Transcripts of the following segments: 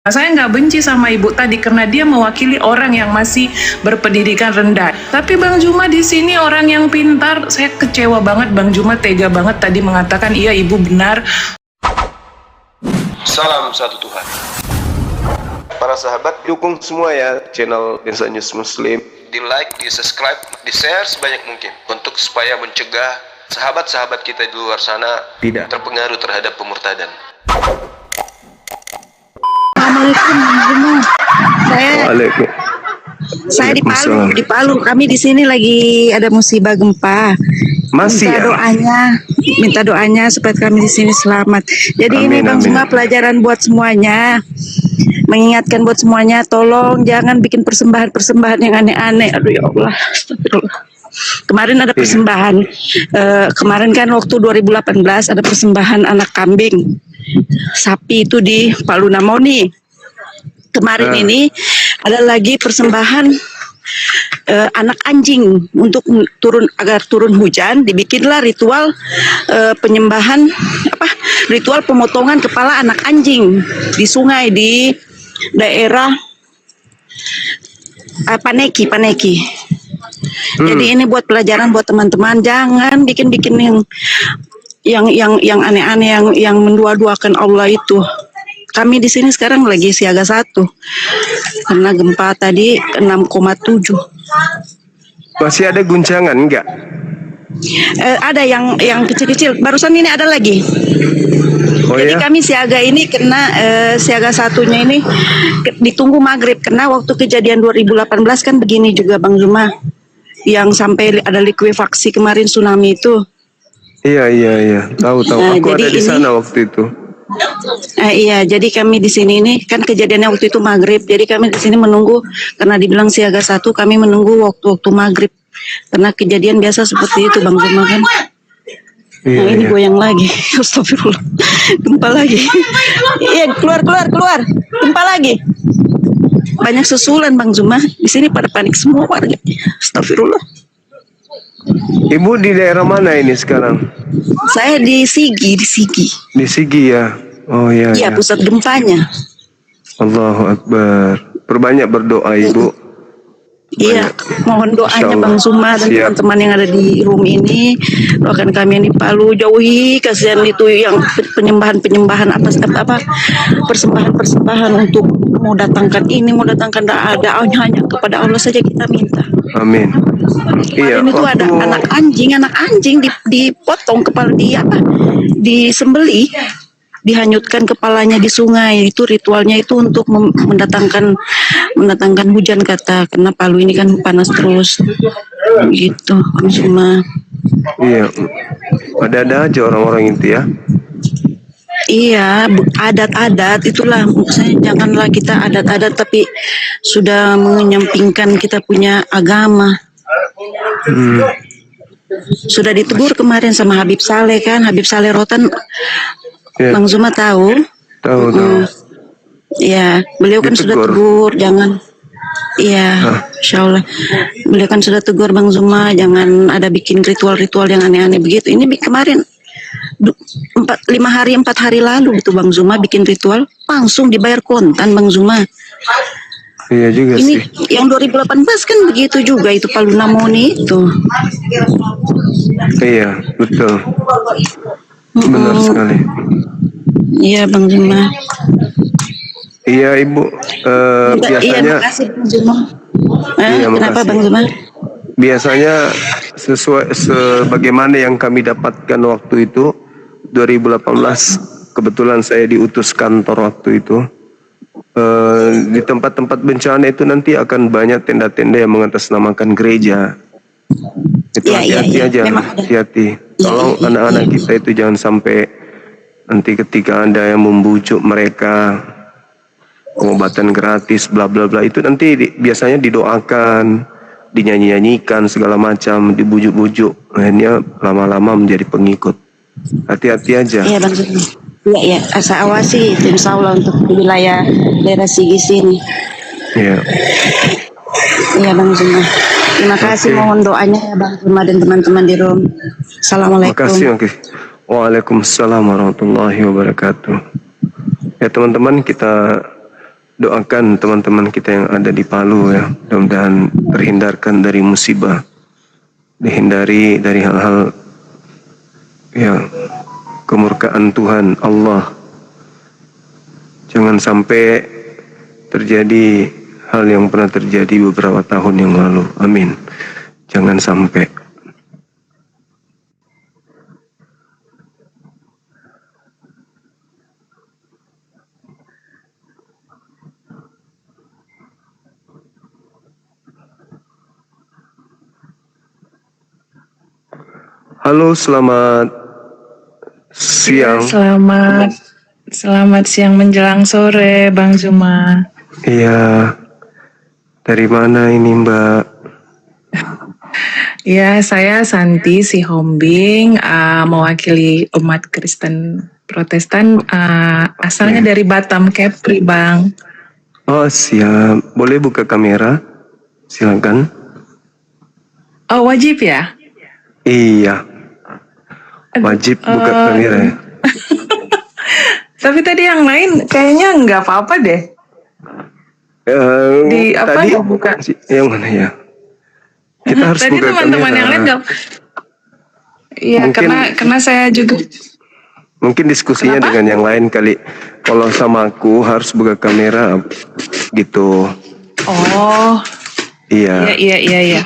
Saya nggak benci sama ibu tadi karena dia mewakili orang yang masih berpendidikan rendah. Tapi Bang Juma di sini orang yang pintar. Saya kecewa banget, Bang Juma tega banget tadi mengatakan iya ibu benar. Salam satu Tuhan. Para sahabat, dukung semua ya channel Densa News Muslim. Di like, di subscribe, di share sebanyak mungkin untuk supaya mencegah sahabat-sahabat kita di luar sana tidak terpengaruh terhadap pemurtadan. Assalamualaikum, saya di Palu. Kami di sini lagi ada musibah gempa. Masih minta doanya supaya kami di sini selamat. Jadi amin, ini Bang Juma pelajaran buat semuanya. Mengingatkan buat semuanya, tolong jangan bikin persembahan yang aneh-aneh. Aduh ya Allah, astagfirullah. Kemarin ada persembahan. Kemarin kan waktu 2018 ada persembahan anak kambing, sapi itu di Palu Namoni. Kemarin ini ada lagi persembahan anak anjing untuk agar turun hujan, dibikinlah ritual penyembahan ritual pemotongan kepala anak anjing di sungai di daerah Paneki. Jadi ini buat pelajaran buat teman-teman, jangan bikin yang aneh-aneh yang mendua-duakan Allah itu. Kami di sini sekarang lagi siaga 1 karena gempa tadi 6,7. Masih ada guncangan enggak? Ada yang kecil-kecil. Barusan ini ada lagi. Jadi kami siaga ini kena siaga 1-nya ini ditunggu maghrib, karena waktu kejadian 2018 kan begini juga Bang Juma, yang sampai ada likuifaksi kemarin tsunami itu. Iya. Tahu. Aku ada di sana waktu itu. Iya, jadi kami di sini ini kan kejadiannya waktu itu maghrib. Jadi kami di sini menunggu karena dibilang siaga 1, kami menunggu waktu maghrib. Karena kejadian biasa seperti itu Bang Juma kan. Ini goyang lagi. Astagfirullah. Gempa lagi. Iya, keluar. Gempa lagi. Banyak susulan Bang Juma. Di sini pada panik semua warga. Astagfirullah. Ibu di daerah mana ini sekarang? Saya di Sigi. Di Sigi ya. Oh iya. Iya, pusat gempanya. Allahu Akbar. Perbanyak berdoa Ibu. Iya, mohon doanya Bang Juma dan teman-teman yang ada di room ini. Doakan kami yang di Palu, jauhi kasihan itu yang penyembahan persembahan untuk mau datangkan tidak ada, hanya kepada Allah saja kita minta. Amin. Iya. Ini tuh ada anak anjing dipotong kepala disembeli, dihanyutkan kepalanya di sungai. Itu ritualnya itu untuk mendatangkan hujan karena Palu ini kan panas terus gitu cuma. Iya, ada aja orang-orang itu ya. Iya, adat-adat itulah maksudnya. Janganlah kita adat-adat tapi sudah menyampingkan kita punya agama. Sudah ditegur kemarin sama Habib Saleh Rotan. Bang Juma tahu. Ya, beliau kan sudah tegur, jangan. Iya, insya Allah. Beliau kan sudah tegur Bang Juma, jangan ada bikin ritual-ritual yang aneh-aneh begitu. Ini kemarin 4 hari lalu itu Bang Juma bikin ritual, langsung dibayar kontan Bang Juma. Iya juga ini sih. Yang 2018 kan begitu juga itu Palu Namoni itu. Iya, betul. Benar sekali. Iya Bang Juma. Iya Ibu, biasanya. Iya, makasih Bang Juma. Kenapa Bang Juma? Biasanya sesuai sebagaimana yang kami dapatkan waktu itu 2018, kebetulan saya diutus kantor waktu itu. Di tempat-tempat bencana itu nanti akan banyak tenda-tenda yang mengatasnamakan gereja. Itu hati-hati aja, hati-hati. Tolong anak-anak kita itu jangan sampai nanti ketika ada yang membujuk mereka pengobatan gratis bla bla bla, itu nanti biasanya didoakan, dinyanyi-nyanyikan segala macam, dibujuk-bujuk, akhirnya lama-lama menjadi pengikut. Hati-hati aja. Iya Bang Juma. Iya, saya awasi insya Allah untuk di wilayah daerah Sigi sini. Iya Bang Juma. Terima kasih, mohon doanya ya Bang Juma dan teman-teman di room. Assalamualaikum. Terima kasih. Waalaikumsalam warahmatullahi wabarakatuh. Ya teman-teman, kita doakan teman-teman kita yang ada di Palu ya, mudah-mudahan terhindarkan dari musibah, dihindari dari hal-hal ya kemurkaan Tuhan Allah. Jangan sampai terjadi hal yang pernah terjadi beberapa tahun yang lalu. Amin. Jangan sampai. Halo, selamat siang. Selamat siang menjelang sore, Bang Juma. Iya, dari mana ini Mbak? Ya, saya Santi Sihombing, mewakili umat Kristen Protestan, asalnya dari Batam, Kepri, Bang. Oh siap, boleh buka kamera? Silakan. Oh, wajib ya? Iya, wajib buka kamera ya. Tapi tadi yang lain kayaknya nggak apa-apa deh. Di apa tadi nggak buka? yang mana ya? Kita harus Tadi buka teman-teman kamera. yang lain nggak. Iya, Mungkin- karena saya juga. Mungkin diskusinya Kenapa? dengan yang lain kali. Kalau sama aku harus buka kamera gitu. Oh, Iya. iya.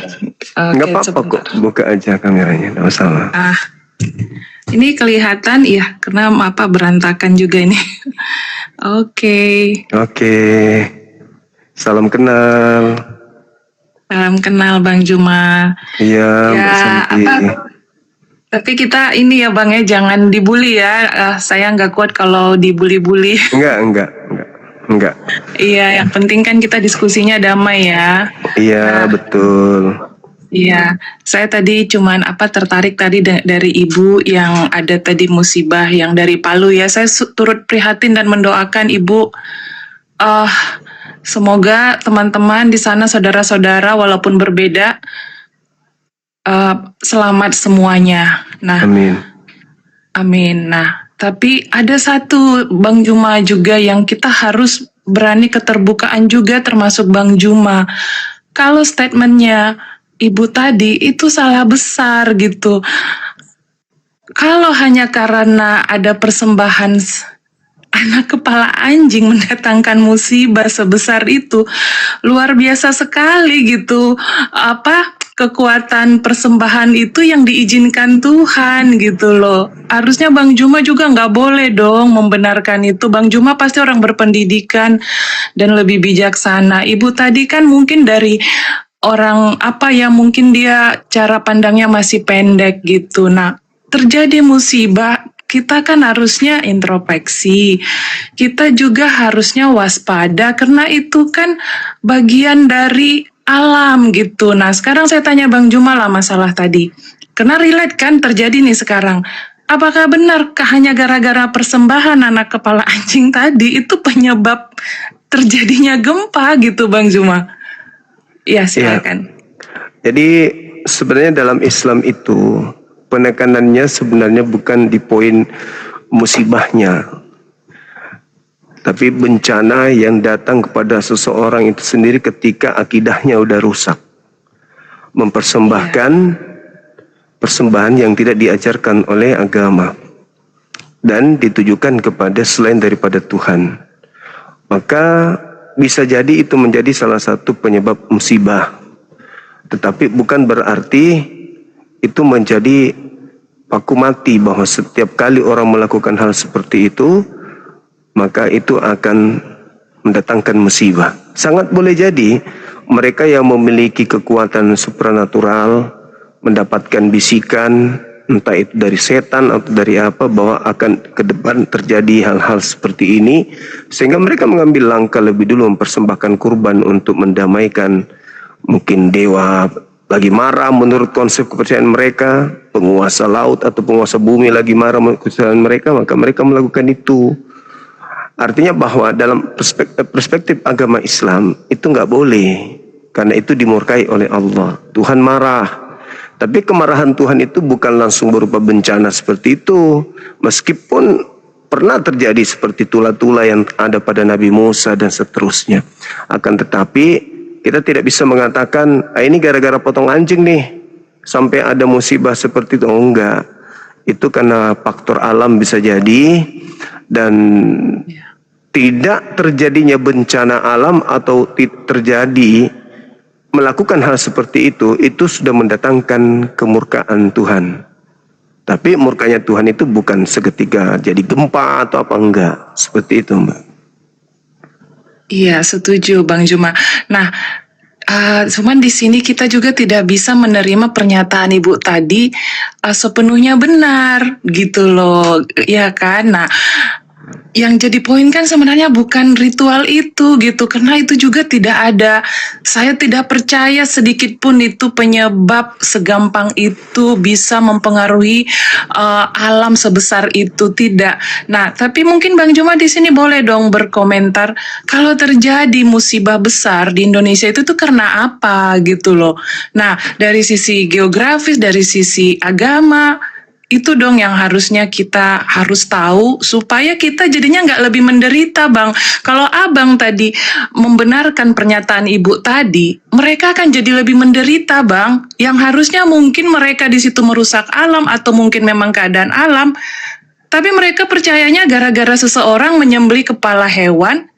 Nggak apa-apa kok, buka aja kameranya, nggak masalah. Ini kelihatan ya, karena apa berantakan juga ini. Oke. Oke, salam kenal. Salam kenal Bang Juma. Iya, Mbak Santi. Tapi kita ini ya Bang ya, jangan dibully ya. Saya nggak kuat kalau dibully-bully. Enggak. Iya, yang penting kan kita diskusinya damai ya. Iya, betul. Iya, saya tadi cuman tertarik tadi dari ibu yang ada tadi musibah yang dari Palu ya. Saya turut prihatin dan mendoakan ibu. Semoga teman-teman di sana, saudara-saudara walaupun berbeda, selamat semuanya. Nah, amin. Nah, tapi ada satu Bang Juma juga yang kita harus berani keterbukaan juga, termasuk Bang Juma. Kalau statementnya Ibu tadi itu salah besar gitu. Kalau hanya karena ada persembahan anak kepala anjing mendatangkan musibah sebesar itu, luar biasa sekali gitu. Kekuatan persembahan itu yang diizinkan Tuhan gitu loh. Harusnya Bang Juma juga nggak boleh dong membenarkan itu. Bang Juma pasti orang berpendidikan dan lebih bijaksana. Ibu tadi kan mungkin dari orang mungkin dia cara pandangnya masih pendek gitu. Nah, terjadi musibah, kita kan harusnya introspeksi. Kita juga harusnya waspada karena itu kan bagian dari alam gitu. Nah, sekarang saya tanya Bang Juma lah masalah tadi. Karena relate kan terjadi nih sekarang. Apakah benar hanya gara-gara persembahan anak kepala anjing tadi itu penyebab terjadinya gempa gitu Bang Juma? Ya, silakan. Ya. Jadi sebenarnya dalam Islam itu penekanannya sebenarnya bukan di poin musibahnya, tapi bencana yang datang kepada seseorang itu sendiri ketika akidahnya udah rusak. Mempersembahkan persembahan yang tidak diajarkan oleh agama dan ditujukan kepada selain daripada Tuhan. Maka bisa jadi itu menjadi salah satu penyebab musibah. Tetapi bukan berarti itu menjadi paku mati bahwa setiap kali orang melakukan hal seperti itu, maka itu akan mendatangkan musibah. Sangat boleh jadi mereka yang memiliki kekuatan supranatural mendapatkan bisikan, entah itu dari setan atau dari apa, bahwa akan ke depan terjadi hal-hal seperti ini, sehingga mereka mengambil langkah lebih dulu mempersembahkan kurban untuk mendamaikan mungkin dewa lagi marah menurut konsep kepercayaan mereka, penguasa laut atau penguasa bumi lagi marah menurut kepercayaan mereka, maka mereka melakukan itu. Artinya bahwa dalam perspektif agama Islam itu nggak boleh, karena itu dimurkai oleh Allah. Tuhan marah. Tapi kemarahan Tuhan itu bukan langsung berupa bencana seperti itu. Meskipun pernah terjadi seperti tula-tula yang ada pada Nabi Musa dan seterusnya. Akan tetapi kita tidak bisa mengatakan ini gara-gara potong anjing nih sampai ada musibah seperti itu. Enggak. Itu karena faktor alam bisa jadi, dan tidak terjadinya bencana alam atau terjadi melakukan hal seperti itu sudah mendatangkan kemurkaan Tuhan. Tapi murkanya Tuhan itu bukan seketika jadi gempa atau apa, enggak. Seperti itu, Mbak. Iya, setuju Bang Juma. Nah, cuman di sini kita juga tidak bisa menerima pernyataan Ibu tadi sepenuhnya benar gitu loh, ya kan? Nah, yang jadi poin kan sebenarnya bukan ritual itu gitu, karena itu juga tidak ada. Saya tidak percaya sedikit pun itu penyebab segampang itu bisa mempengaruhi alam sebesar itu, tidak. Nah, tapi mungkin Bang Juma di sini boleh dong berkomentar kalau terjadi musibah besar di Indonesia itu tuh karena apa gitu loh. Nah, dari sisi geografis, dari sisi agama, itu dong yang harusnya kita harus tahu supaya kita jadinya nggak lebih menderita, Bang. Kalau Abang tadi membenarkan pernyataan Ibu tadi, mereka akan jadi lebih menderita, Bang. Yang harusnya mungkin mereka di situ merusak alam atau mungkin memang keadaan alam, tapi mereka percayanya gara-gara seseorang menyembelih kepala hewan,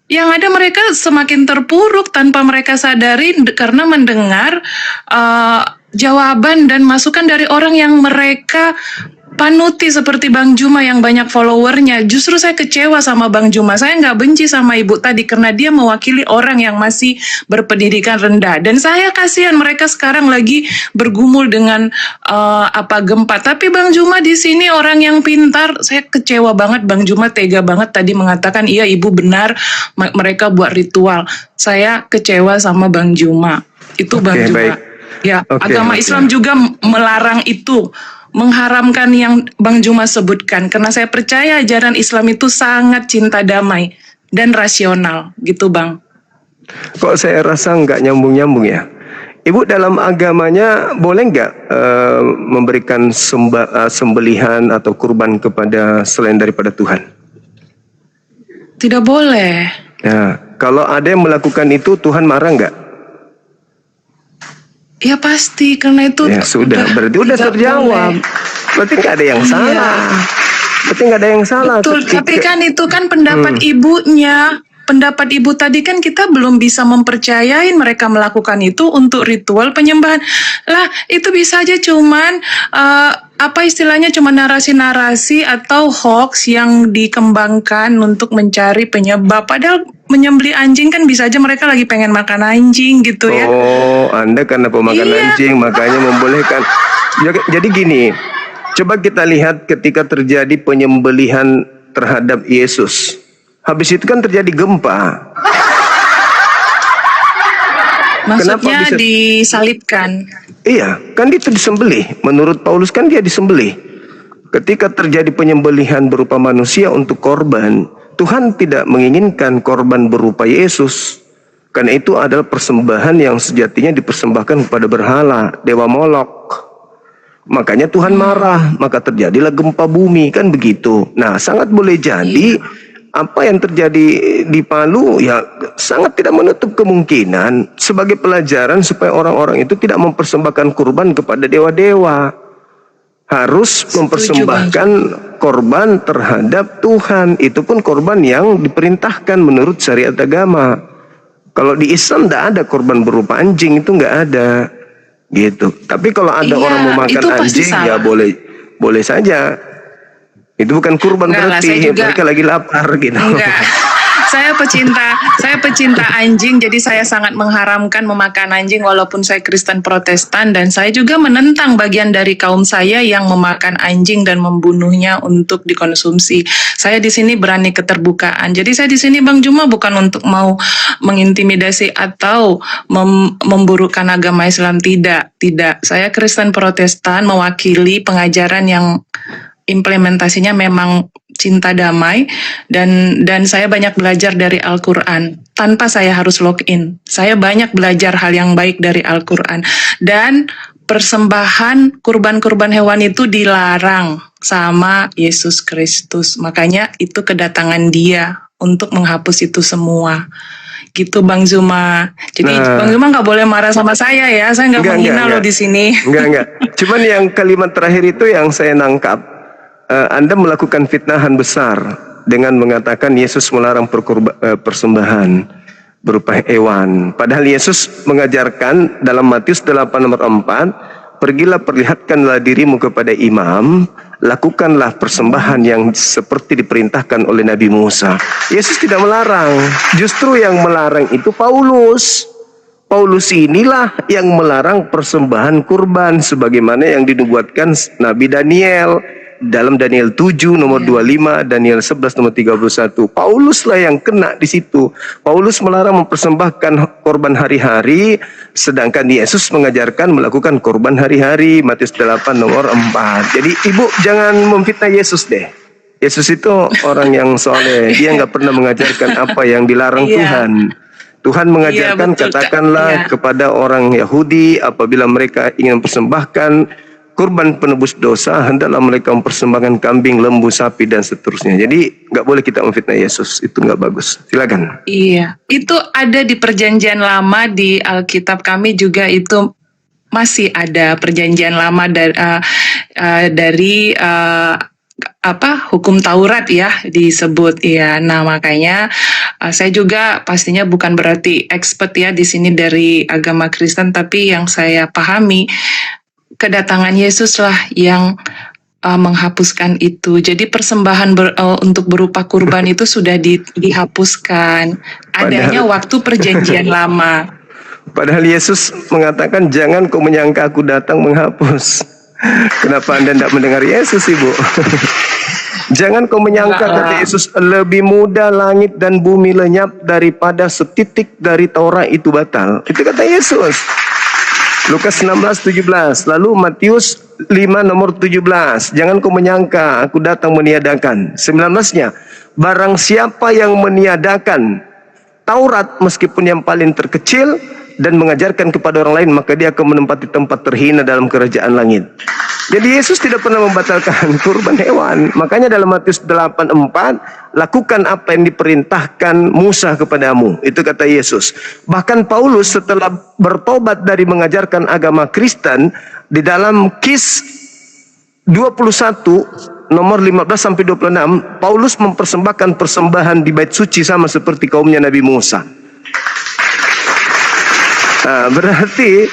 yang ada mereka semakin terpuruk tanpa mereka sadari karena mendengar jawaban dan masukan dari orang yang mereka panuti seperti Bang Juma yang banyak followernya. Justru saya kecewa sama Bang Juma. Saya nggak benci sama Ibu tadi karena dia mewakili orang yang masih berpendidikan rendah. Dan saya kasihan mereka sekarang lagi bergumul dengan gempa. Tapi Bang Juma di sini orang yang pintar. Saya kecewa banget Bang Juma tega banget tadi mengatakan iya Ibu benar mereka buat ritual. Saya kecewa sama Bang Juma. Itu Bang Juma. Baik. Ya, agama Islam juga melarang itu, mengharamkan yang Bang Juma sebutkan. Karena saya percaya ajaran Islam itu sangat cinta damai dan rasional, gitu Bang. Kok saya rasa nggak nyambung-nyambung ya? Ibu dalam agamanya boleh nggak memberikan sembelihan atau kurban kepada selain daripada Tuhan? Tidak boleh. Ya, kalau ada yang melakukan itu, Tuhan marah nggak? Ya pasti, karena itu Ya sudah, berarti udah terjawab. Berarti nggak ada yang salah. Berarti nggak ada yang salah. Betul, tapi kan itu kan pendapat ibunya. Pendapat ibu tadi kan kita belum bisa mempercayain mereka melakukan itu untuk ritual penyembahan. Lah, itu bisa aja cuman istilahnya cuma narasi-narasi atau hoax yang dikembangkan untuk mencari penyebab. Padahal menyembelih anjing kan bisa aja mereka lagi pengen makan anjing gitu ya. Oh, Anda karena pemakan anjing makanya membolehkan. Jadi gini, coba kita lihat ketika terjadi penyembelihan terhadap Yesus. Habis itu kan terjadi gempa. Maksudnya disalibkan. Iya, kan itu disembelih. Menurut Paulus kan dia disembelih. Ketika terjadi penyembelihan berupa manusia untuk korban, Tuhan tidak menginginkan korban berupa Yesus. Karena itu adalah persembahan yang sejatinya dipersembahkan kepada berhala, dewa Molok. Makanya Tuhan marah, maka terjadilah gempa bumi, kan begitu. Nah, sangat boleh jadi apa yang terjadi di Palu ya sangat tidak menutup kemungkinan sebagai pelajaran supaya orang-orang itu tidak mempersembahkan kurban kepada dewa-dewa. Harus mempersembahkan korban terhadap Tuhan. Itu pun korban yang diperintahkan menurut syariat agama. Kalau di Islam tidak ada korban berupa anjing, itu nggak ada. Gitu. Tapi kalau ada orang mau makan anjing ya boleh saja. Itu bukan kurban berarti mereka lagi lapar gitu. Enggak. Saya pecinta anjing, jadi saya sangat mengharamkan memakan anjing walaupun saya Kristen Protestan, dan saya juga menentang bagian dari kaum saya yang memakan anjing dan membunuhnya untuk dikonsumsi. Saya di sini berani keterbukaan. Jadi saya di sini Bang Juma bukan untuk mau mengintimidasi atau memburukan agama Islam, tidak. Saya Kristen Protestan mewakili pengajaran yang implementasinya memang cinta damai, dan saya banyak belajar dari Al-Quran tanpa saya harus login. Saya banyak belajar hal yang baik dari Al-Quran, dan persembahan kurban-kurban hewan itu dilarang sama Yesus Kristus. Makanya itu kedatangan Dia untuk menghapus itu semua. Gitu Bang Zuma. Jadi Bang Zuma nggak boleh marah sama saya ya. Saya nggak menghina loh di sini. Enggak. Cuman yang kalimat terakhir itu yang saya nangkap. Anda melakukan fitnahan besar dengan mengatakan Yesus melarang persembahan berupa hewan. Padahal Yesus mengajarkan dalam Matius 8 nomor 4, pergilah perlihatkanlah dirimu kepada imam, lakukanlah persembahan yang seperti diperintahkan oleh Nabi Musa. Yesus tidak melarang, justru yang melarang itu Paulus. Paulus inilah yang melarang persembahan kurban sebagaimana yang dinubuatkan Nabi Daniel dalam Daniel 7 nomor 25, Daniel 11 nomor 31. Pauluslah yang kena di situ. Paulus melarang mempersembahkan korban hari-hari, sedangkan Yesus mengajarkan melakukan korban hari-hari, Matius 8 nomor 4. Jadi ibu jangan memfitnah Yesus deh. Yesus itu orang yang soleh. Dia nggak pernah mengajarkan apa yang dilarang Tuhan. Tuhan mengajarkan katakanlah kepada orang Yahudi apabila mereka ingin mempersembahkan kurban penebus dosa, hendaklah mereka mempersembahkan kambing, lembu, sapi, dan seterusnya. Jadi nggak boleh kita memfitnah Yesus, itu nggak bagus. Silakan. Iya, itu ada di perjanjian lama di Alkitab kami juga itu masih ada perjanjian lama dari hukum Taurat ya disebut ya. Nah makanya saya juga pastinya bukan berarti expert ya di sini dari agama Kristen, tapi yang saya pahami kedatangan Yesus lah yang menghapuskan itu. Jadi persembahan untuk berupa kurban itu sudah dihapuskan. Adanya waktu perjanjian lama. Padahal Yesus mengatakan jangan kau menyangka aku datang menghapus. Kenapa Anda tidak mendengar Yesus, Ibu? Jangan kau menyangka, kata Yesus, lebih mudah langit dan bumi lenyap daripada setitik dari Taurat itu batal. Itu kata Yesus. Lukas 16:17, lalu Matius 5 nomor 17, jangan kau menyangka aku datang meniadakan. 19-nya, barang siapa yang meniadakan Taurat meskipun yang paling terkecil dan mengajarkan kepada orang lain, maka dia akan menempati tempat terhina dalam kerajaan langit. Jadi Yesus tidak pernah membatalkan kurban hewan. Makanya dalam Matius 8:4, lakukan apa yang diperintahkan Musa kepadamu. Itu kata Yesus. Bahkan Paulus setelah bertobat dari mengajarkan agama Kristen, di dalam Kis 21 nomor 15 sampai 26, Paulus mempersembahkan persembahan di bait suci sama seperti kaumnya Nabi Musa. Nah, berarti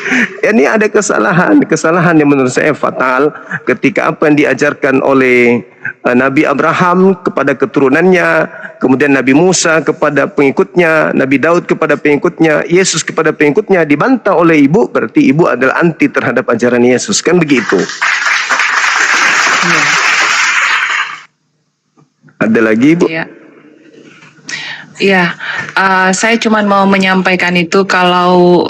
ini ada kesalahan yang menurut saya fatal ketika apa yang diajarkan oleh Nabi Abraham kepada keturunannya, kemudian Nabi Musa kepada pengikutnya, Nabi Daud kepada pengikutnya, Yesus kepada pengikutnya dibantah oleh ibu, berarti ibu adalah anti terhadap ajaran Yesus, kan begitu? Ada lagi, Ibu? Ya, saya cuma mau menyampaikan itu kalau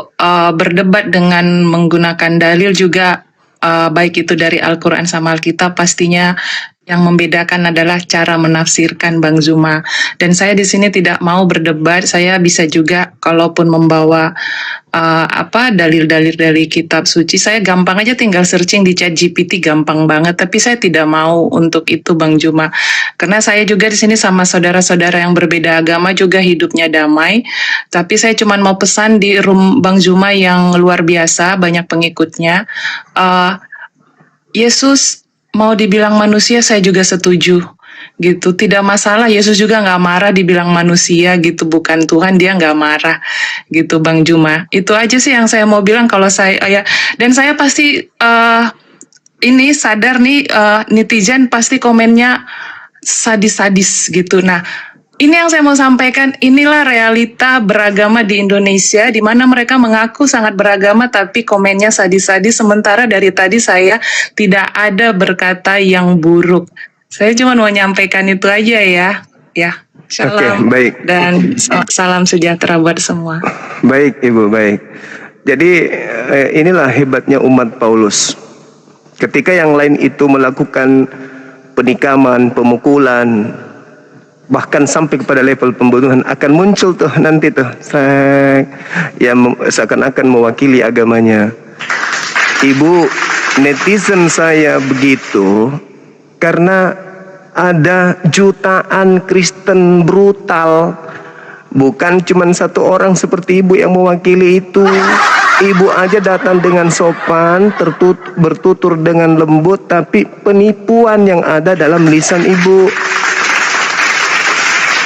berdebat dengan menggunakan dalil juga baik itu dari Al-Quran sama Alkitab, pastinya yang membedakan adalah cara menafsirkan Bang Zuma. Dan saya di sini tidak mau berdebat, saya bisa juga kalaupun membawa dalil-dalil dari kitab suci, saya gampang aja tinggal searching di ChatGPT, gampang banget. Tapi saya tidak mau untuk itu Bang Zuma, karena saya juga di sini sama saudara-saudara yang berbeda agama juga hidupnya damai. Tapi saya cuma mau pesan di room Bang Zuma yang luar biasa, banyak pengikutnya. Yesus mau dibilang manusia, saya juga setuju. Gitu, tidak masalah. Yesus juga nggak marah dibilang manusia gitu, bukan Tuhan, dia nggak marah gitu Bang Zuma. Itu aja sih yang saya mau bilang. Kalau saya dan saya pasti ini sadar nih, netizen pasti komennya sadis-sadis gitu. Nah, ini yang saya mau sampaikan, inilah realita beragama di Indonesia, di mana mereka mengaku sangat beragama tapi komennya sadis-sadis, sementara dari tadi saya tidak ada berkata yang buruk. Saya cuma mau nyampaikan itu aja ya. Shalom. Oke, baik. Dan salam sejahtera buat semua. Baik, Ibu, baik. Jadi inilah hebatnya umat Paulus. Ketika yang lain itu melakukan penikaman, pemukulan, bahkan sampai kepada level pembunuhan, akan muncul tuh nanti tuh yang seakan-akan mewakili agamanya. Ibu, netizen saya begitu karena ada jutaan Kristen brutal. Bukan cuma satu orang seperti ibu yang mewakili itu. Ibu aja datang dengan sopan, bertutur dengan lembut, tapi penipuan yang ada dalam lisan ibu.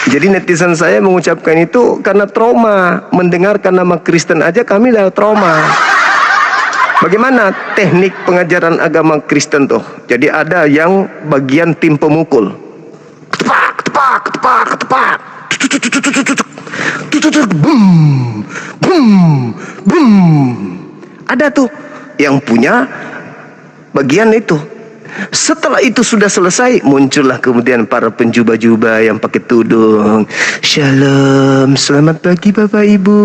Jadi netizen saya mengucapkan itu karena trauma. Mendengarkan nama Kristen aja kami dah trauma. Bagaimana teknik pengajaran agama Kristen tuh? Jadi ada yang bagian tim pemukul. Tepak, tepak, tepak, tepak. Boom, boom, boom. Ada tuh yang punya bagian itu. Setelah itu sudah selesai, muncullah kemudian para penjubah-jubah yang pakai tudung. Shalom, selamat pagi Bapak Ibu.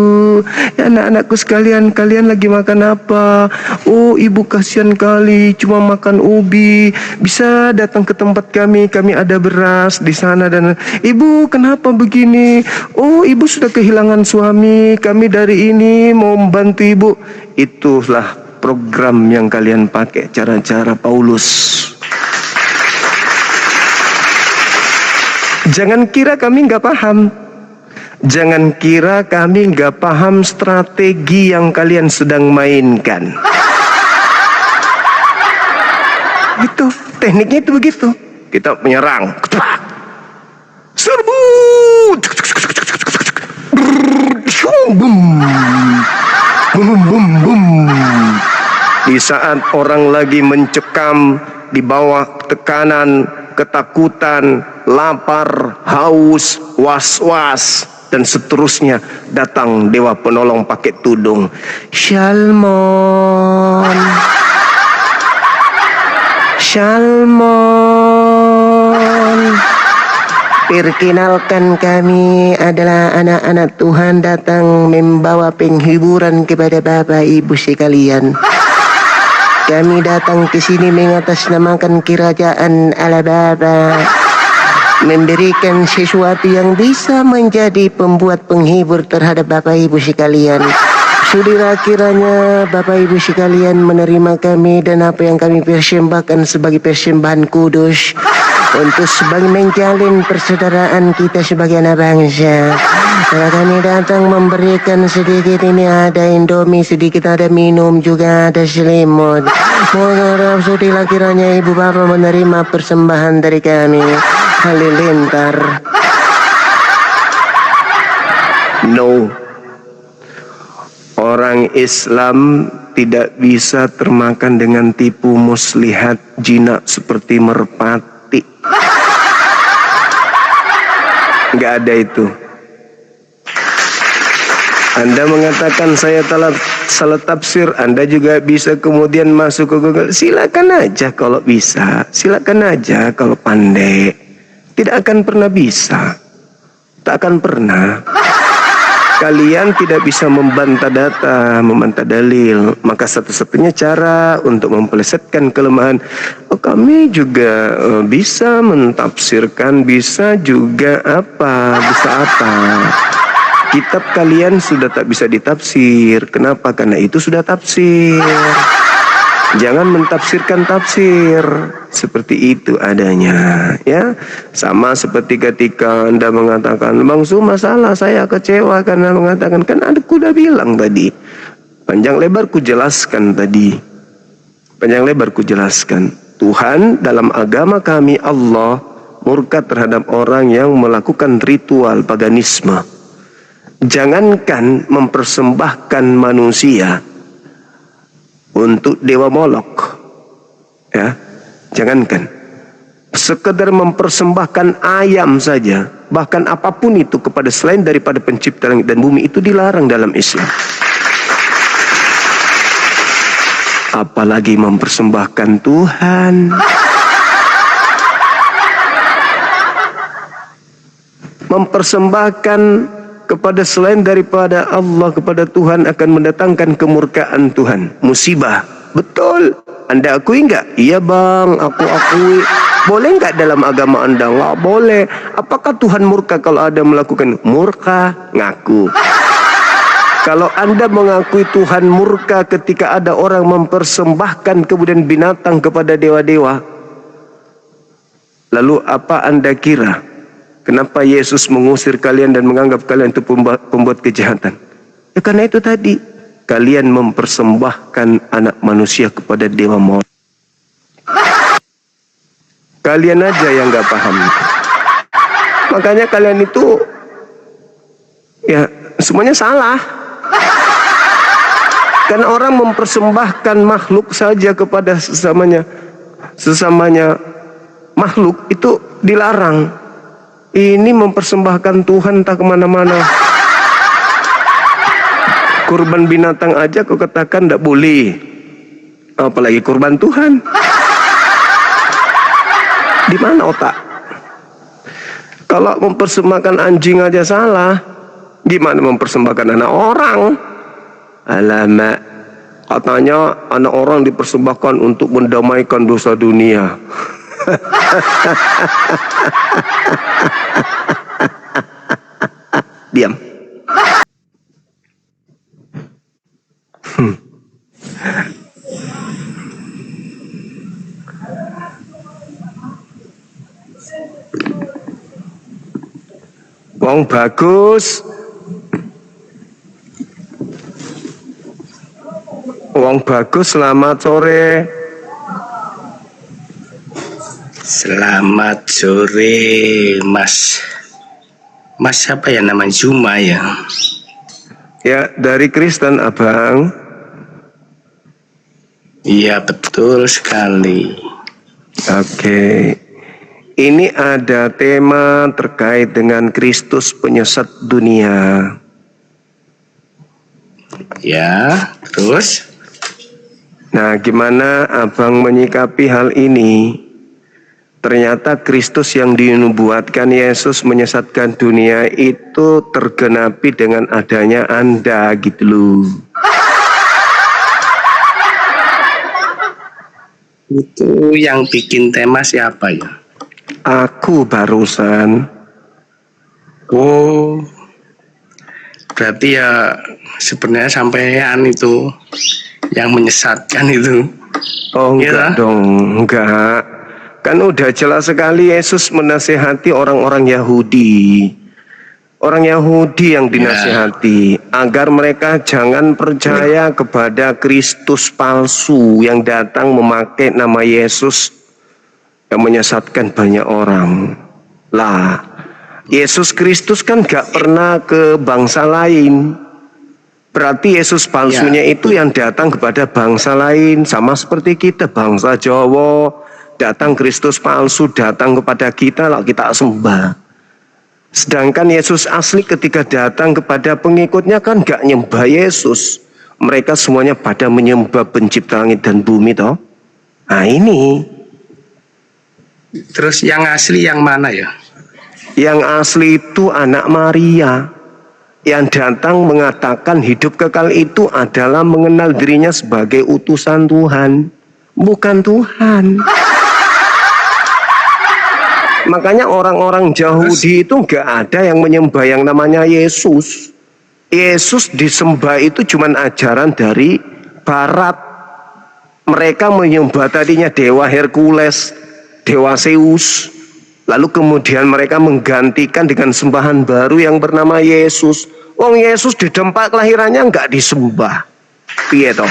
Ya anak-anakku sekalian, kalian lagi makan apa? Oh ibu kasihan kali, cuma makan ubi. Bisa datang ke tempat kami ada beras di sana. Dan ibu kenapa begini? Oh ibu sudah kehilangan suami, kami dari ini mau membantu ibu. Itulah program yang kalian pakai, cara-cara Paulus. Jangan kira kami nggak paham. Jangan kira kami nggak paham strategi yang kalian sedang mainkan. Itu tekniknya itu begitu. Kita menyerang, serbu, bum, bum, bum, bum. Di saat orang lagi mencekam di bawah tekanan, ketakutan, lapar, haus, was-was, dan seterusnya, datang dewa penolong pakai tudung. Shalom, Shalom. Perkenalkan, kami adalah anak-anak Tuhan datang membawa penghiburan kepada Bapak Ibu sekalian. Kami datang ke sini mengatasnamakan kerajaan Allah Bapa, memberikan sesuatu yang bisa menjadi pembuat penghibur terhadap Bapak Ibu sekalian. Sudilah kiranya Bapak Ibu sekalian menerima kami dan apa yang kami persembahkan sebagai persembahan kudus untuk sebagai menjalin persaudaraan kita sebagai anak bangsa. Kalau kami datang memberikan sedikit, ini ada Indomie, sedikit ada minum, juga ada selimut. Mohon sudilah kiranya Ibu Bapak menerima persembahan dari kami. Halilintar. No. Orang Islam tidak bisa termakan dengan tipu muslihat jinak seperti merpati. Nggak ada itu. Anda mengatakan saya salah tafsir, Anda juga bisa kemudian masuk ke Google. Silakan aja kalau bisa, silakan aja kalau pandai. Tidak akan pernah bisa, tak akan pernah. Kalian tidak bisa membantah data, membantah dalil. Maka satu-satunya cara untuk mempelesetkan kelemahan, kami juga bisa mentafsirkan, bisa juga bisa apa. Kitab kalian sudah tak bisa ditafsir. Kenapa? Karena itu sudah tafsir. Jangan mentafsirkan tafsir. Seperti itu adanya, ya. Sama seperti ketika Anda mengatakan, Bang Suma salah, saya kecewa karena mengatakan, kan aku udah bilang tadi. Panjang lebar ku jelaskan tadi. Panjang lebar ku jelaskan. Tuhan dalam agama kami, Allah murka terhadap orang yang melakukan ritual paganisme. Jangankan mempersembahkan manusia untuk dewa Molok, ya, jangankan sekedar mempersembahkan ayam saja, bahkan apapun itu kepada selain daripada pencipta langit dan bumi, itu dilarang dalam Islam. Apalagi mempersembahkan Tuhan. Mempersembahkan kepada selain daripada Allah, kepada Tuhan, akan mendatangkan kemurkaan Tuhan, musibah. Betul. Anda akui enggak? Iya bang, aku akui. Boleh enggak dalam agama Anda? Enggak boleh. Apakah Tuhan murka kalau ada melakukan? Murka, ngaku. Kalau Anda mengakui Tuhan murka ketika ada orang mempersembahkan kemudian binatang kepada dewa-dewa, lalu apa Anda kira? Kenapa Yesus mengusir kalian dan menganggap kalian itu pembuat kejahatan? Ya karena itu tadi, kalian mempersembahkan anak manusia kepada dewa maut. Kalian aja yang gak paham. Makanya kalian itu, ya semuanya salah. Karena orang mempersembahkan makhluk saja kepada sesamanya makhluk itu dilarang. Ini mempersembahkan Tuhan tak kemana-mana. Kurban binatang aja kau katakan tidak boleh, apalagi kurban Tuhan. Di mana otak? Kalau mempersembahkan anjing aja salah, gimana mempersembahkan anak orang? Alamak, katanya anak orang dipersembahkan untuk mendamaikan dosa dunia. Diam. Wong bagus. Wong bagus, selamat sore. Selamat sore, Mas. Mas siapa ya, nama Zuma ya? Ya, dari Kristen, Abang. Iya, betul sekali. Oke. Ini ada tema terkait dengan Kristus penyesat dunia. Ya, terus? Nah, gimana Abang menyikapi hal ini? Ternyata Kristus yang dinubuatkan Yesus menyesatkan dunia itu tergenapi dengan adanya Anda gitu loh. Itu yang bikin tema siapa ya? Aku barusan. Oh, berarti ya sebenarnya sampean itu yang menyesatkan itu. Oh enggak Ya. dong, enggak. Kan udah jelas sekali Yesus menasehati orang-orang Yahudi. Orang Yahudi yang dinasehati agar mereka jangan percaya kepada Kristus palsu yang datang memakai nama Yesus yang menyesatkan banyak orang. Lah, Yesus Kristus kan gak pernah ke bangsa lain. Berarti Yesus palsunya itu yang datang kepada bangsa lain. Sama seperti kita, bangsa Jawa, datang Kristus palsu, datang kepada kita, lah kita sembah. Sedangkan Yesus asli ketika datang kepada pengikutnya kan gak nyembah Yesus. Mereka semuanya pada menyembah pencipta langit dan bumi toh. Nah ini. Terus yang asli yang mana ya? Yang asli itu anak Maria. Yang datang mengatakan hidup kekal itu adalah mengenal dirinya sebagai utusan Tuhan. Bukan Tuhan. Makanya orang-orang Yahudi itu gak ada yang menyembah yang namanya Yesus. Yesus disembah itu cuman ajaran dari Barat. Mereka menyembah tadinya dewa Hercules, dewa Zeus. Lalu kemudian mereka menggantikan dengan sembahan baru yang bernama Yesus. Wong Yesus di tempat kelahirannya gak disembah. Piye toh?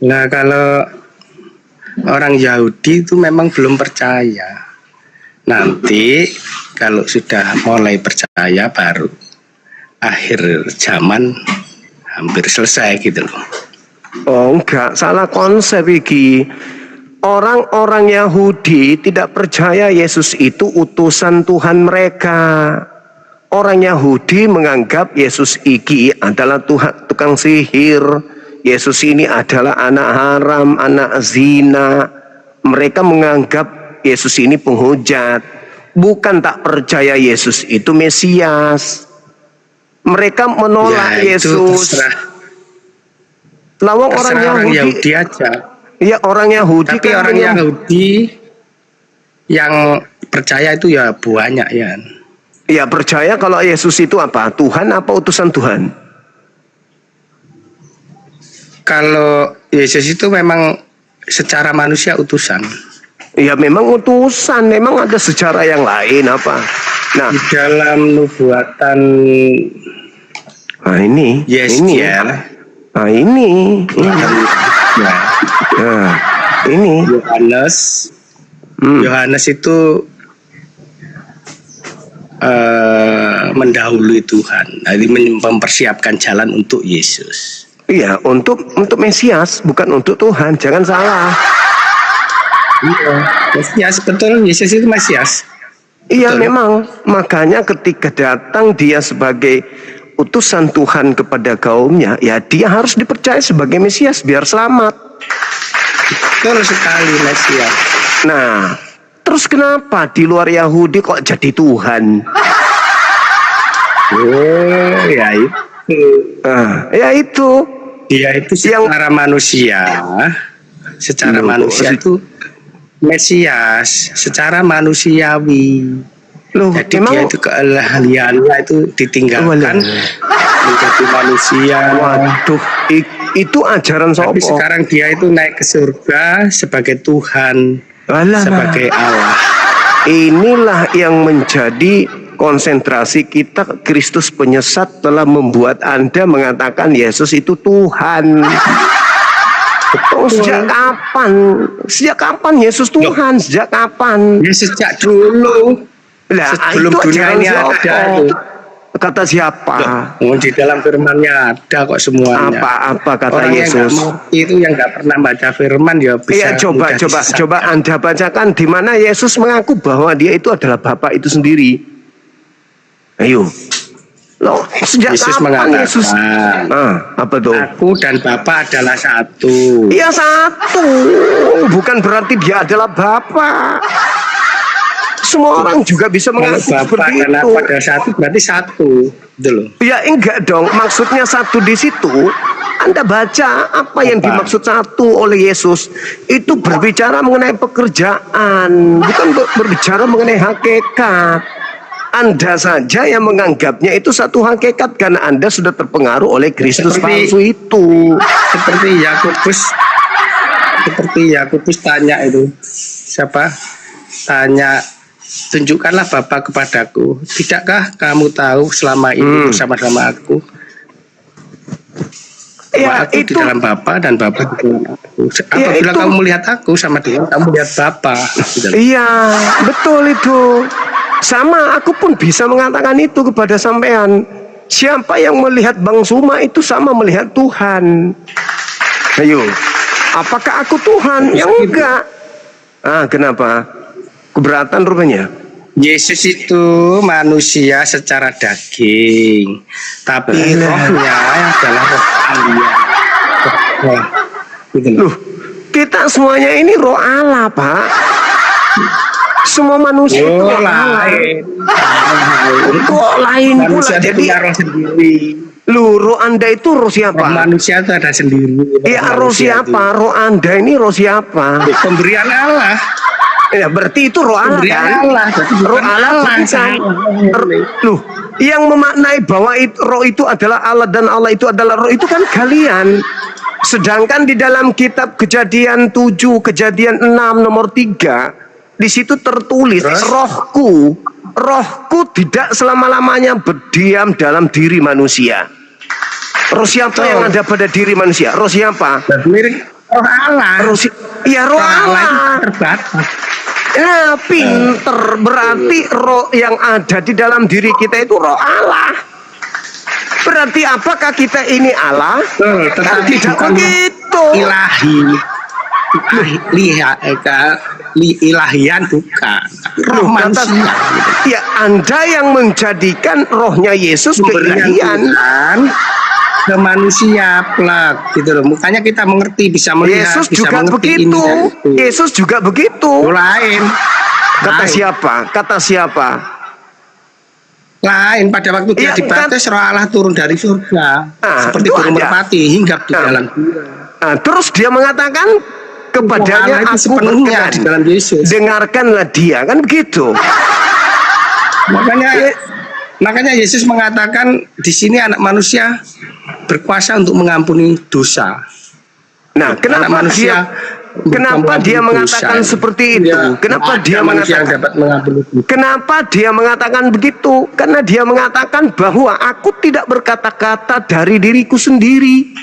Nah, kalau orang Yahudi itu memang belum percaya. Nanti kalau sudah mulai percaya baru akhir zaman hampir selesai gitu loh. Oh enggak, salah konsep iki. Orang-orang Yahudi tidak percaya Yesus itu utusan Tuhan mereka. Orang Yahudi menganggap Yesus iki adalah Tuhan tukang sihir. Yesus ini adalah anak haram, anak zina. Mereka menganggap Yesus ini penghujat. Bukan tak percaya Yesus itu Mesias. Mereka menolak Ya, itu Yesus. Lawang orang Yahudi aja. Ya orang Yahudi. Tapi kan orang Yahudi yang percaya itu ya banyak ya. Ya percaya kalau Yesus itu apa? Tuhan apa utusan Tuhan? Kalau Yesus itu memang secara manusia utusan. Ya memang utusan, memang ada sejarah yang lain apa? Nah, Di dalam nubuatan nah ini, Yeskiel, nah ini, ya, nah, ini, Yohanes, Hmm. Yohanes itu mendahului Tuhan, jadi mempersiapkan jalan untuk Yesus. Iya, untuk Mesias, bukan untuk Tuhan, jangan salah. Iya, Mesias, betul, Yesus itu Mesias. Iya Betul. memang, makanya ketika datang dia sebagai utusan Tuhan kepada kaumnya, ya dia harus dipercaya sebagai Mesias biar selamat. Betul sekali Mesias. Nah, terus kenapa di luar Yahudi kok jadi Tuhan? Oh, ya itu. Ya itu. Dia itu secara manusia, secara Loh, manusia itu Mesias, secara manusiawi. Loh, Jadi memang dia itu keahliannya itu ditinggalkan menjadi manusia. waduh, itu ajaran Tapi sopo. sekarang dia itu naik ke surga sebagai Tuhan, Alah. sebagai Allah. Inilah yang menjadi konsentrasi kita. Kristus penyesat telah membuat Anda mengatakan Yesus itu Tuhan. Oh, sejak kapan? Sejak kapan Yesus Tuhan? Sejak kapan? Ya sejak dulu. Lah, Sebelum itu dunia ajaran ini siapa? ada itu. Kata siapa? Oh, di dalam firman-Nya ada kok semuanya. Apa kata Orang Yesus? yang nggak mengerti itu yang nggak pernah baca firman ya bisa. Iya, mudah disesatkan. coba Anda bacakan di mana Yesus mengaku bahwa dia itu adalah Bapa itu sendiri. Ayo. Loh, sejak Yesus kapan mengatakan, Yesus? Apa tuh? Aku dan Bapa adalah satu. Iya satu. Bukan berarti dia adalah Bapa. Semua orang juga bisa Kalau mengaku Bapa seperti dan itu. aku adalah satu berarti satu. Gitu loh. Ya enggak dong. Maksudnya satu di situ. Anda baca apa yang Apa? dimaksud satu oleh Yesus. Itu berbicara mengenai pekerjaan. Bukan berbicara mengenai hakikat. Anda saja yang menganggapnya itu satu hakikat karena Anda sudah terpengaruh oleh Kristus Seperti- palsu itu. Seperti Yakobus tanya itu. Siapa? Tanya, tunjukkanlah Bapa kepadaku. Tidakkah kamu tahu selama ini bersama-sama aku? Ya, Bahwa aku di itu dalam Bapa dan Bapa di dalam aku. itu. Apabila kamu melihat aku sama dengan kamu lihat Bapa. Gitu loh. Iya, betul itu. Sama, aku pun bisa mengatakan itu kepada sampean. Siapa yang melihat Bang Suma itu sama melihat Tuhan. Ayo, apakah aku Tuhan? Ya enggak. Kenapa? Keberatan rupanya. Yesus itu manusia secara daging, tapi rohnya adalah roh Allah. Wah, gitu loh. Loh, kita semuanya ini roh Allah, Pak. Semua manusia itu roh Allah. Kok lain pula? Manusia itu Jadi, punya roh sendiri. roh Anda itu roh Roh siapa? manusia itu ada sendiri. Ya, roh manusia siapa? Roh Anda ini roh siapa? itu. Pemberian Allah. Ya berarti itu roh Allah Pemberian kan? Allah. Jadi Roh bukan Allah bukan. Loh, yang memaknai bahwa roh itu adalah Allah dan Allah itu adalah roh itu kan kalian. Sedangkan di dalam kitab Kejadian 7, Kejadian 6 nomor 3, di situ tertulis Terus? rohku tidak selama-lamanya berdiam dalam diri manusia. Roh siapa Betul. yang ada pada diri manusia? Roh siapa? Mirip roh Allah. Roh ya roh Roh Allah itu Allah. terbatas. Nah, pinter. Berarti roh yang ada di dalam diri kita itu roh Allah. Berarti apakah kita ini Allah? Betul, Kan tetapi tidak bukan begitu. ilahi. Ilahian bukan. Roh Loh, kata- manusia. Ya, Anda yang menjadikan rohnya Yesus Pemberian keilahian. Tuhan ke manusia plak gitu loh. Makanya kita mengerti, bisa melihat, Yesus bisa juga mengerti begitu. ini dan itu. Yesus juga begitu. Oh, lain. Kata Lain. siapa? Kata siapa? Lain pada waktu dia Iya, dibaptis roh Allah turun dari surga seperti itu burung ada. merpati hinggap di Nah. dalam dia. Nah, terus dia mengatakan Roh kepadanya Allah itu aku sepenuhnya berkenan. di dalam Yesus. Dengarkanlah dia, kan begitu. Makanya Yesus mengatakan di sini anak manusia berkuasa untuk mengampuni dosa. Nah, kenapa dia mengatakan seperti itu? Kenapa dia mengatakan begitu? Karena dia mengatakan bahwa aku tidak berkata-kata dari diriku sendiri.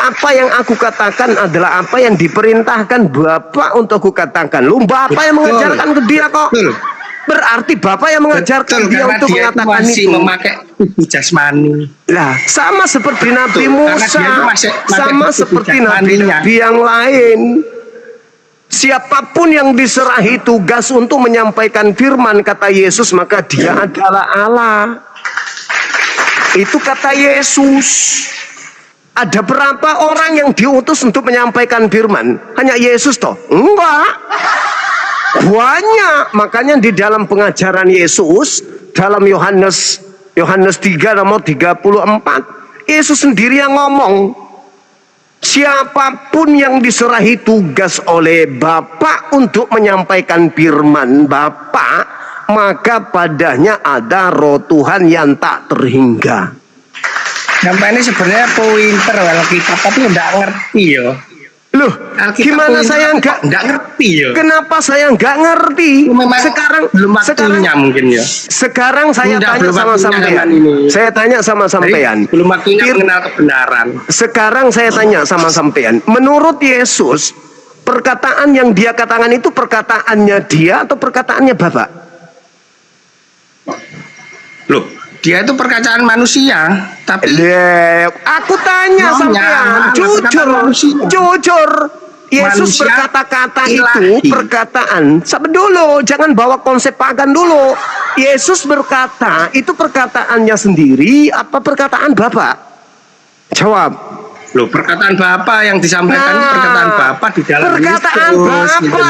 Apa yang aku katakan adalah apa yang diperintahkan Bapa untuk aku katakan. Lu Bapa yang mengajarkan ke dia kok. Berarti Bapak yang mengajarkan dia untuk mengatakan itu. Memakai tubuh jasmani. Lah, sama seperti Nabi Musa, sama seperti nabi-nabi yang lain. Siapapun yang diserahi tugas untuk menyampaikan firman, kata Yesus, maka dia adalah Allah. Itu kata Yesus. Ada berapa orang yang diutus untuk menyampaikan firman? Hanya Yesus toh? Enggak. Banyak. Makanya di dalam pengajaran Yesus dalam Yohanes 3 nomor 34, Yesus sendiri yang ngomong, siapapun yang diserahi tugas oleh Bapa untuk menyampaikan firman Bapa, maka padanya ada roh Tuhan yang tak terhingga. Sampai ini sebenarnya pointer kalau kita tapi nggak ngerti ya. Loh, gimana saya nggak ngerti ya? Kenapa saya nggak ngerti? Sekarang belum waktunya mungkin ya. Sekarang saya tanya sama sampean. Saya tanya sama sampean. Belum waktunya mengenal kebenaran. Sekarang saya tanya sama sampean. Menurut Yesus, perkataan yang dia katakan itu perkataannya dia atau perkataannya Bapak? Loh, dia itu perkataan manusia, tapi aku tanya sampean, jujur. Yesus berkata-kata itu perkataan. Sabar dulu, jangan bawa konsep pagan dulu. Yesus berkata itu perkataannya sendiri apa perkataan Bapak? Jawab. Loh, perkataan Bapa yang disampaikan perkataan Bapa di dalam perkataan Bapa. Gitu.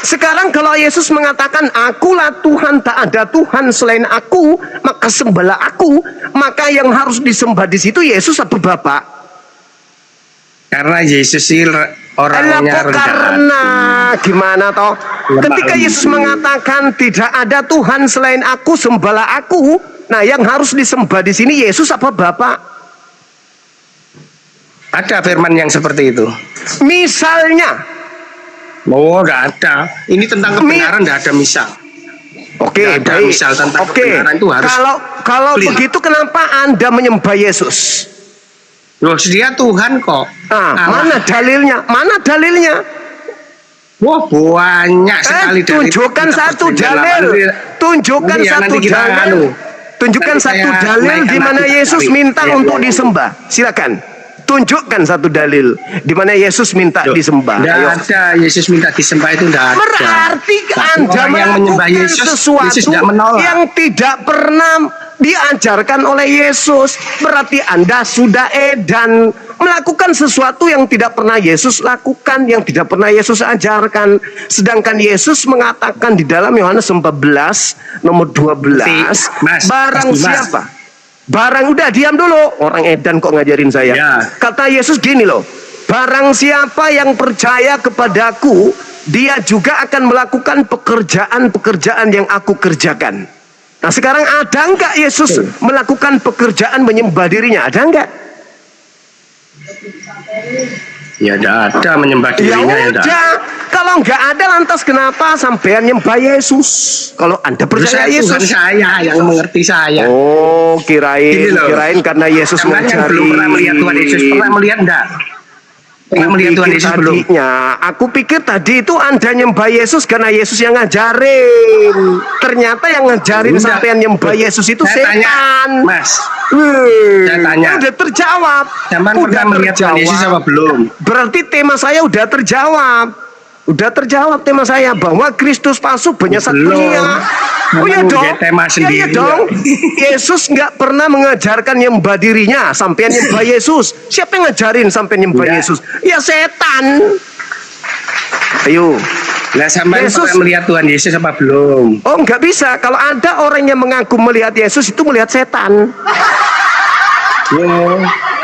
Sekarang kalau Yesus mengatakan akulah Tuhan, tak ada Tuhan selain aku, maka sembahlah aku, maka yang harus disembah di situ Yesus apa Bapa? Karena Yesus orangnya rendah. Karena gimana toh? Ketika Yesus mengatakan tidak ada Tuhan selain aku, sembahlah aku, nah yang harus disembah di sini Yesus apa Bapa? Ada firman yang seperti itu. Misalnya. Oh, enggak ada. Ini tentang kebenaran enggak ada misal. Oke, baik. Misal tentang kebenaran itu harus. Kalau begitu kenapa Anda menyembah Yesus? Loh, dia Tuhan kok. Mana dalilnya? Mana dalilnya? Wah, banyak sekali dalil. Tunjukkan satu dalil. Tunjukkan satu dalil. Tunjukkan satu dalil di mana Yesus minta untuk disembah. Silakan. Tunjukkan satu dalil di mana Yesus minta disembah. Tidak ada Yesus minta disembah itu tidak ada. Berarti Anda melakukan sesuatu yang tidak pernah diajarkan oleh Yesus. Berarti Anda sudah edan melakukan sesuatu yang tidak pernah Yesus lakukan, yang tidak pernah Yesus ajarkan. Sedangkan Yesus mengatakan di dalam Yohanes 14 nomor 12, barang siapa? Barang udah diam dulu, orang edan kok ngajarin saya. Kata Yesus gini loh, barang siapa yang percaya kepadaku, dia juga akan melakukan pekerjaan-pekerjaan yang aku kerjakan. Nah sekarang ada enggak Yesus melakukan pekerjaan menyembah dirinya? Ada enggak? Ya tidak ada menyembah dirinya. Ya udah. Kalau nggak ada lantas kenapa sampean nyembah Yesus? Kalau Anda percaya Yesus, saya yang mengerti saya. Oh, kirain karena Yesus mencari. Belum pernah melihat Tuhan Yesus, pernah melihat enggak? Pernah melihat Tuhan Yesus belum? Aku pikir tadi itu Anda nyembah Yesus karena Yesus yang ngajarin. Ternyata yang ngajarin sampean nyembah Yesus itu setan. Mas, saya tanya. Udah terjawab. Zaman pernah melihat Tuhan Yesus apa belum? Berarti tema saya udah terjawab. Udah terjawab tema saya bahwa Kristus palsu banyak satunya. Oh iya dong. Iya dong. Yesus nggak pernah mengajarkan nyembah dirinya sampai nyembah Yesus. Siapa yang ngajarin sampai nyembah Yesus? Ya setan. Ayo. Nah, sampai pernah melihat Tuhan Yesus apa belum? Oh nggak bisa. Kalau ada orang yang mengaku melihat Yesus itu melihat setan.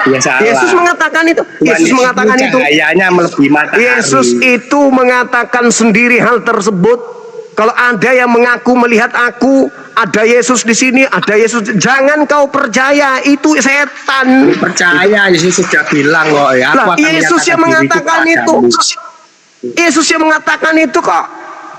Ya salah. Yesus mengatakan itu. Yesus mengatakan itu. Cahayanya melebihi matahari. Yesus itu mengatakan sendiri hal tersebut. Kalau ada yang mengaku melihat aku, ada Yesus di sini, ada Yesus. Jangan kau percaya, itu setan. Percaya, Yesus sudah bilang kok ya. Lah, Yesus yang mengatakan itu. Yesus yang mengatakan itu kok.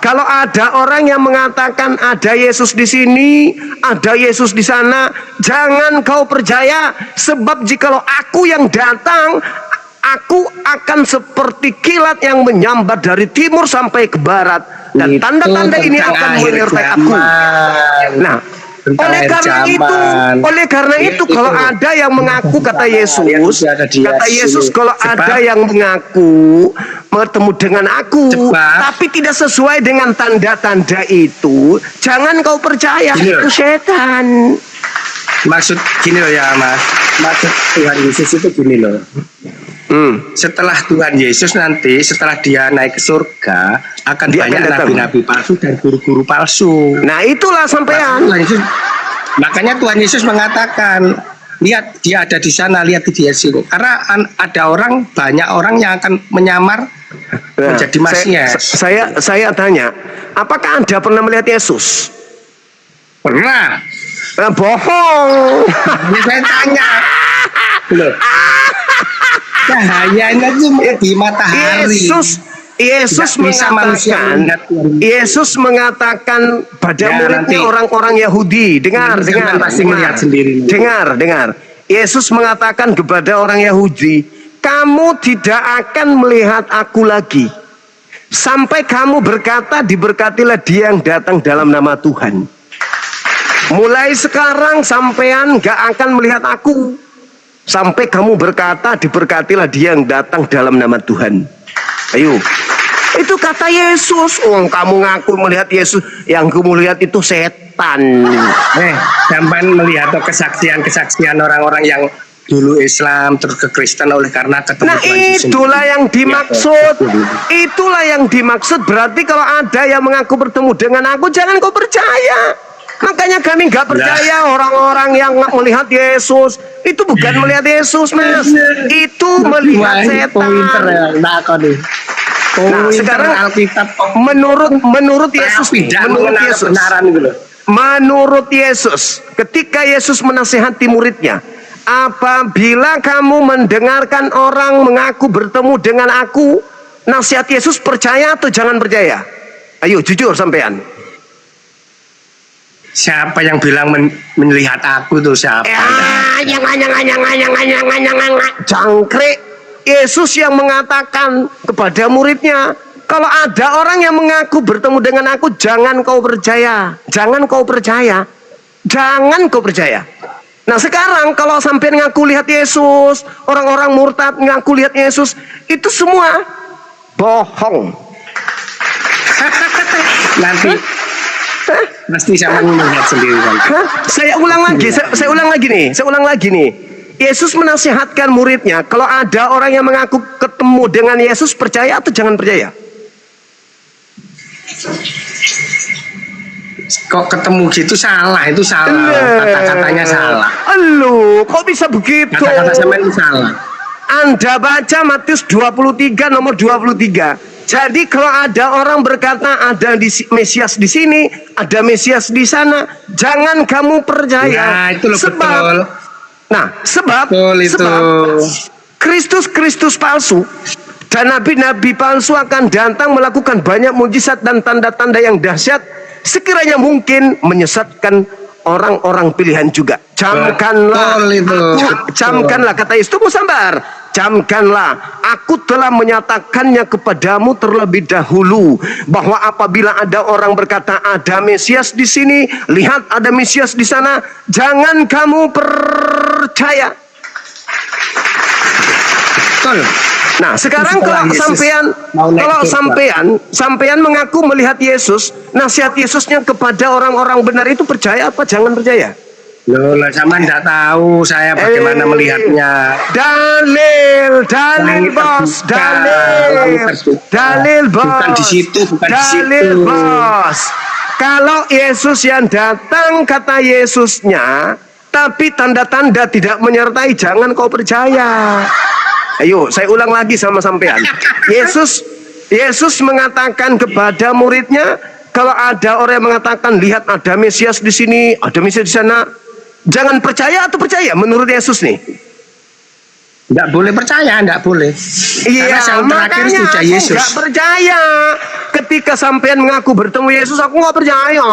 Kalau ada orang yang mengatakan ada Yesus di sini, ada Yesus di sana, jangan kau percaya, sebab jikalau aku yang datang, aku akan seperti kilat yang menyambar dari timur sampai ke barat, dan tanda-tanda ini akan menyertai aku. Nah, oleh karena itu kalau ada yang mengaku kata Yesus, kalau ada yang mengaku bertemu dengan aku, tapi tidak sesuai dengan tanda-tanda itu, jangan kau percaya, itu setan. Maksud gini loh ya Mas, maksud Tuhan Yesus itu gini loh. Setelah Tuhan Yesus nanti, setelah dia naik ke surga, akan banyak nabi-nabi palsu dan guru-guru palsu. Nah itulah sampean. Makanya Tuhan Yesus mengatakan, lihat dia ada di sana, lihat dia di sini. Karena ada banyak orang yang akan menyamar menjadi Mesias. Saya tanya, apakah Anda pernah melihat Yesus? Pernah. Bohong. Ini saya tanya. Loh. Cahayanya cuma di matahari. Yesus mengatakan pada muridnya orang-orang Yahudi. Dengar. Yesus mengatakan kepada orang Yahudi, kamu tidak akan melihat aku lagi sampai kamu berkata, diberkatilah dia yang datang dalam nama Tuhan. Mulai sekarang sampean gak akan melihat aku sampai kamu berkata, diberkatilah dia yang datang dalam nama Tuhan. Ayo, itu kata Yesus. Kamu ngaku melihat Yesus, yang kamu lihat itu setan. Sampai melihat kesaksian orang-orang yang dulu Islam terus ke Kristen oleh karena ketemu Tuhan Yesus. Itulah yang dimaksud. Itulah yang dimaksud. Berarti kalau ada yang mengaku bertemu dengan aku, jangan kau percaya. Makanya kami nggak percaya orang-orang yang melihat Yesus. Itu bukan melihat Yesus, Mas. Itu melihat setan. Nah, sekarang Alkitab menurut Yesus, menurut Yesus, ketika Yesus menasihati muridnya, apabila kamu mendengarkan orang mengaku bertemu dengan aku, nasihat Yesus percaya atau jangan percaya? Ayo jujur sampean. Siapa yang bilang melihat aku tuh siapa? Jangkrik. Yesus yang mengatakan kepada muridnya, kalau ada orang yang mengaku bertemu dengan aku, jangan kau percaya. Jangan kau percaya. Jangan kau percaya. Nah sekarang kalau sampai ngaku lihat Yesus, orang-orang murtad ngaku lihat Yesus, itu semua bohong. Nanti pasti saya melihat sendiri. Saya ulang lagi nih. Yesus menasihatkan muridnya, kalau ada orang yang mengaku ketemu dengan Yesus, percaya atau jangan percaya? Kok ketemu gitu salah, itu salah. Kata-katanya salah. Kok bisa begitu? Kata-kata sama itu salah. Anda baca Matius 23 nomor 23. Jadi kalau ada orang berkata ada Mesias di sini, ada Mesias di sana, jangan kamu percaya. Nah, itu loh, betul. Sebab Kristus palsu dan nabi-nabi palsu akan datang melakukan banyak mujizat dan tanda-tanda yang dahsyat, sekiranya mungkin menyesatkan orang-orang pilihan juga. Camkanlah kata Yesus, tunggu sabar. Camkanlah, aku telah menyatakannya kepadamu terlebih dahulu, bahwa apabila ada orang berkata ada Mesias di sini, lihat ada Mesias di sana, jangan kamu percaya. Betul. Nah, sekarang kalau sampean mengaku melihat Yesus, nasihat Yesusnya kepada orang-orang benar itu percaya apa jangan percaya? Loh, sama enggak tahu saya bagaimana melihatnya. Dalil bos. Bukan di situ. Bos. Kalau Yesus yang datang kata Yesusnya, tapi tanda-tanda tidak menyertai, jangan kau percaya. Ayo, saya ulang lagi sama sampean. Yesus mengatakan kepada muridnya, kalau ada orang yang mengatakan lihat ada Mesias di sini, ada Mesias di sana, jangan percaya atau percaya menurut Yesus nih? Nggak boleh percaya, nggak boleh. Iya, Karena yang terakhir makanya sudah aku Yesus. nggak percaya. Ketika sampean mengaku bertemu Yesus, aku nggak percaya.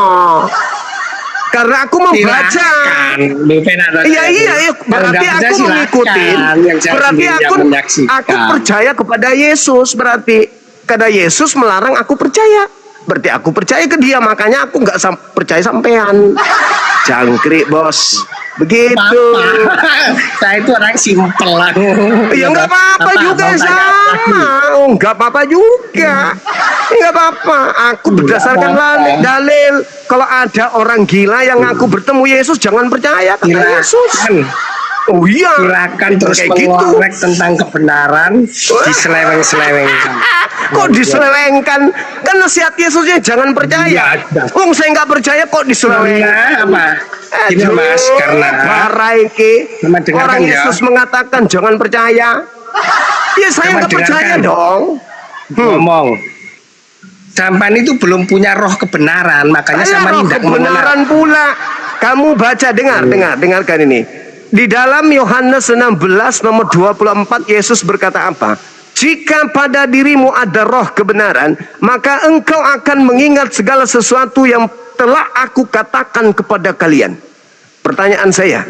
Karena aku membaca. Iya, berarti aku mengikuti. Berarti aku percaya kepada Yesus. Berarti karena Yesus melarang aku percaya. Berarti aku percaya ke dia, makanya aku nggak percaya sampean. Jangkrik bos, begitu. Saya itu orang simpel lah. Ya nggak apa-apa juga sama, nggak apa-apa juga, nggak apa-apa. Aku berdasarkan dalil. Kalau ada orang gila yang ngaku bertemu Yesus, jangan percaya kata Yesus. Oh iya. Silakan terus kayak gitu. mengorek tentang kebenaran, diseleweng-selewengkan. Kok diselewengkan? Kan nasihat Yesusnya jangan percaya. Oh, saya nggak percaya kok diselewengkan. Karena apa? Ini Mas, karena orang Yesus mengatakan jangan percaya. Ya saya nggak percaya dong. Ngomong. Sampan itu belum punya roh kebenaran, makanya sama roh tidak kebenaran pula. Kamu baca, dengarkan ini. Di dalam Yohanes 16 nomor 24 Yesus berkata apa? Jika pada dirimu ada roh kebenaran, maka engkau akan mengingat segala sesuatu yang telah aku katakan kepada kalian. Pertanyaan saya,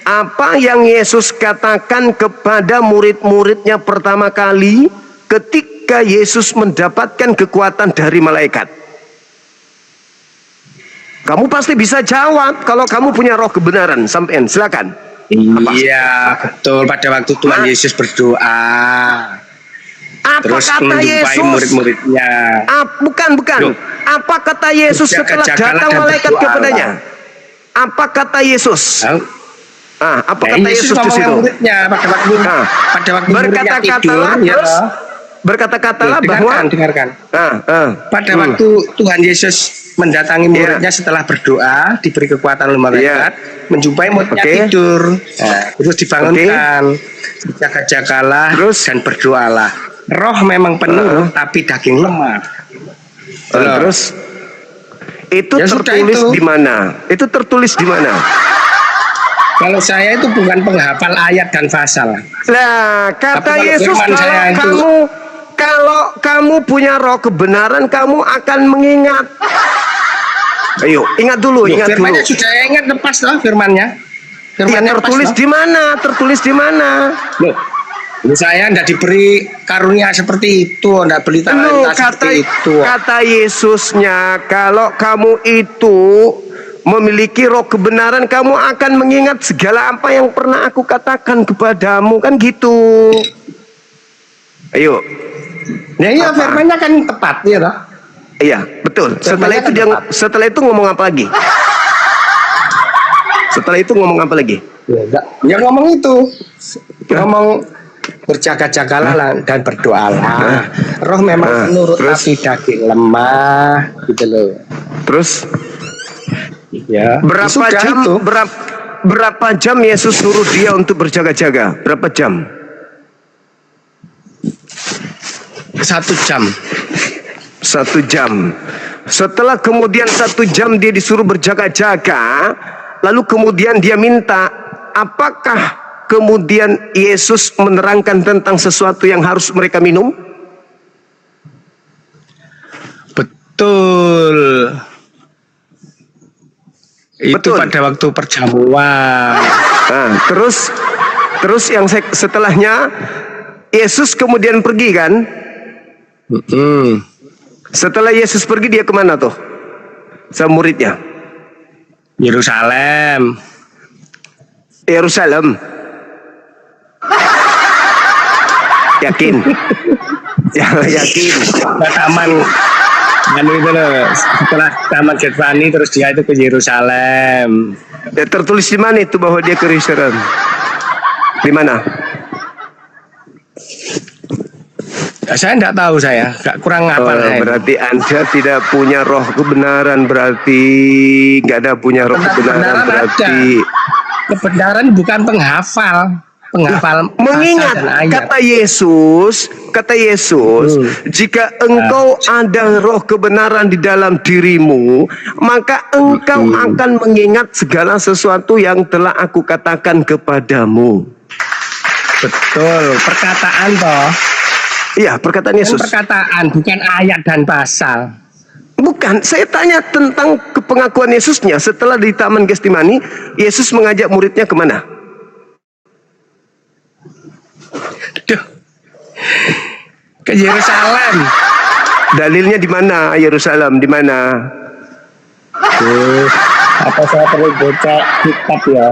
apa yang Yesus katakan kepada murid-muridnya pertama kali ketika Yesus mendapatkan kekuatan dari malaikat? Kamu pasti bisa jawab kalau kamu punya roh kebenaran. Sampean, silakan. Iya, betul. Pada waktu Tuhan Yesus berdoa, terus menjumpai murid-muridnya. Bukan. Loh. Apa kata Yesus setelah datang malaikat kepadanya? Apa kata Yesus? Apa kata Yesus di situ? Muridnya, pada waktu berkata-katalah terus berkata-katalah bahwa dengarkan. Pada waktu Tuhan Yesus mendatangi muridnya setelah berdoa, diberi kekuatan oleh malaikat, menjumpai muridnya tidur, terus dibangunkan, jaga-jagalah dan berdoalah. Roh memang penuh, tapi daging lemah. Terus itu tertulis di mana? Itu tertulis di mana? Kalau saya itu bukan penghafal ayat dan pasal. Lah, kata Yesus kalau kamu punya roh kebenaran, kamu akan mengingat. Ayo, ingat dulu. Firmannya sudah ingat, lepas lah firmannya. Firmannya tertulis di mana? Tertulis di mana? Loh, saya tidak diberi karunia seperti itu, tidak beli talenta seperti itu. Kata Yesusnya, kalau kamu itu memiliki roh kebenaran, kamu akan mengingat segala apa yang pernah aku katakan kepadamu, kan gitu. Ayo. Ya iya, firmannya kan tepat ya toh. Iya, betul. Setelah itu ngomong apa lagi? Setelah itu ngomong apa lagi? Ya ngomong itu. Ngomong berjaga-jagalah dan berdoalah. Roh memang menurut tapi daging lemah gitu loh. Terus ya, berapa jam Yesus suruh dia untuk berjaga-jaga? Berapa jam? 1 jam. 1 jam. Setelah kemudian 1 jam dia disuruh berjaga-jaga, lalu kemudian dia minta, apakah kemudian Yesus menerangkan tentang sesuatu yang harus mereka minum? Betul. Itu pada waktu perjamuan. Terus yang setelahnya Yesus kemudian pergi kan? Setelah Yesus pergi dia kemana tuh? Sama muridnya? Yerusalem. Yakin? Yakin. Taman. Dan itu loh, setelah Taman Getsemani terus dia itu ke Yerusalem. Ya, tertulis di mana itu bahwa dia ke Yerusalem? Di mana? Saya enggak tahu, kurang hafal. Berarti Anda tidak punya roh kebenaran, berarti nggak ada punya roh kebenaran berarti. Kebenaran bukan penghafal. penghafal mengingat pasal dan ayat. kata Yesus, jika engkau ada roh kebenaran di dalam dirimu, maka engkau akan mengingat segala sesuatu yang telah aku katakan kepadamu. Betul, perkataan toh. Iya, perkataan Yesus. Perkataan, bukan ayat dan pasal. Bukan, saya tanya tentang pengakuan Yesusnya setelah di Taman Getsemani. Yesus mengajak muridnya kemana? Duh. Ke Yerusalem. Dalilnya di mana? Yerusalem di mana? Apa saya perlu baca kitab ya?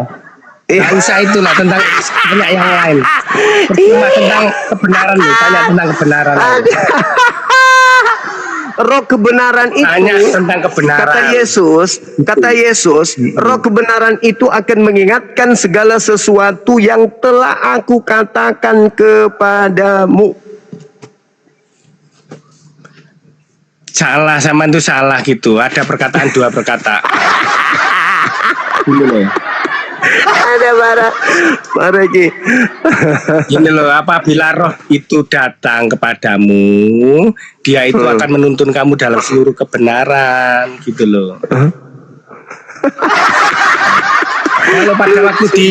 Nggak usah itulah, tentang banyak yang lain. Percuma tentang kebenaran nih, tanya tentang kebenaran. Roh kebenaran itu, Tanya tentang kebenaran. kata Yesus, roh kebenaran itu akan mengingatkan segala sesuatu yang telah aku katakan kepadamu. Salah, sama itu salah gitu. Ada perkataan dua perkataan. Ini loh. Ada marah Ki. Ini loh, apabila roh itu datang kepadamu, dia itu akan menuntun kamu dalam seluruh kebenaran, gitu loh. Kalau pada waktu di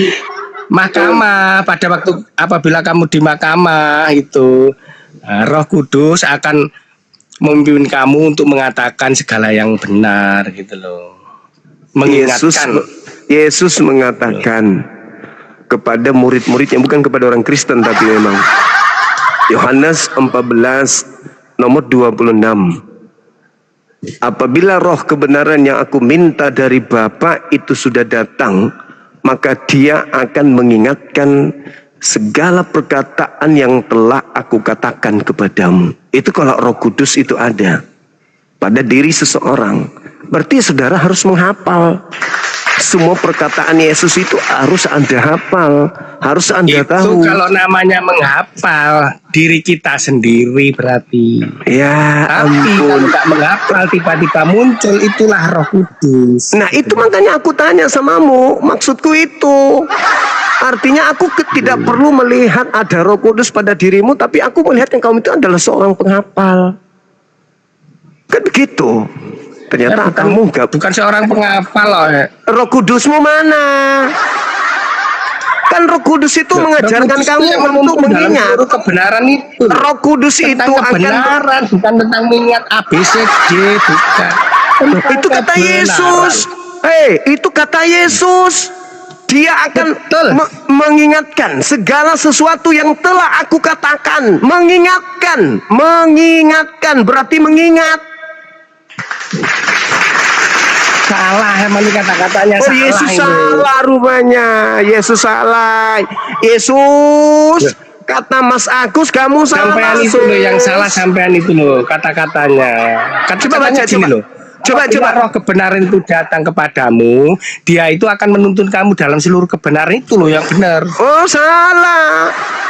mahkamah, apabila kamu di mahkamah itu, Roh Kudus akan memimpin kamu untuk mengatakan segala yang benar, gitu loh. Mengingatkan. Yesus mengatakan kepada murid-muridnya, bukan kepada orang Kristen tapi memang. Yohanes 14 nomor 26. Apabila roh kebenaran yang aku minta dari Bapa itu sudah datang, maka dia akan mengingatkan segala perkataan yang telah aku katakan kepadamu. Itu kalau Roh Kudus itu ada pada diri seseorang, berarti saudara harus menghafal. Semua perkataan Yesus itu harus Anda hafal, harus Anda tahu. Itu kalau namanya menghafal diri kita sendiri berarti. Ya Tapi kalau nggak menghafal tiba-tiba muncul, itulah Roh Kudus. Nah itu makanya aku tanya samamu, maksudku itu. Artinya aku tidak perlu melihat ada Roh Kudus pada dirimu, tapi aku melihat yang kamu itu adalah seorang penghafal. Kan begitu. Ternyata kamu bukan seorang penghafal loh. Roh Kudusmu mana? Kan Roh Kudus itu mengajarkan kamu untuk mengingat. Kebenaran itu. Roh Kudus itu kebenaran, bukan tentang mengingat ABCD, bukan. Itu kata Yesus. Itu kata Yesus. Dia akan mengingatkan segala sesuatu yang telah aku katakan. Mengingatkan berarti mengingat. Salah emang kata-katanya. Oh salah. Yesus salah rupanya. Yesus salah. Yesus kata Mas Agus kamu salah. Sampean itu loh yang salah, sampean itu loh kata-katanya. Coba baca coba. Roh kebenaran itu datang kepadamu, dia itu akan menuntun kamu dalam seluruh kebenaran, itu loh yang benar. Oh salah.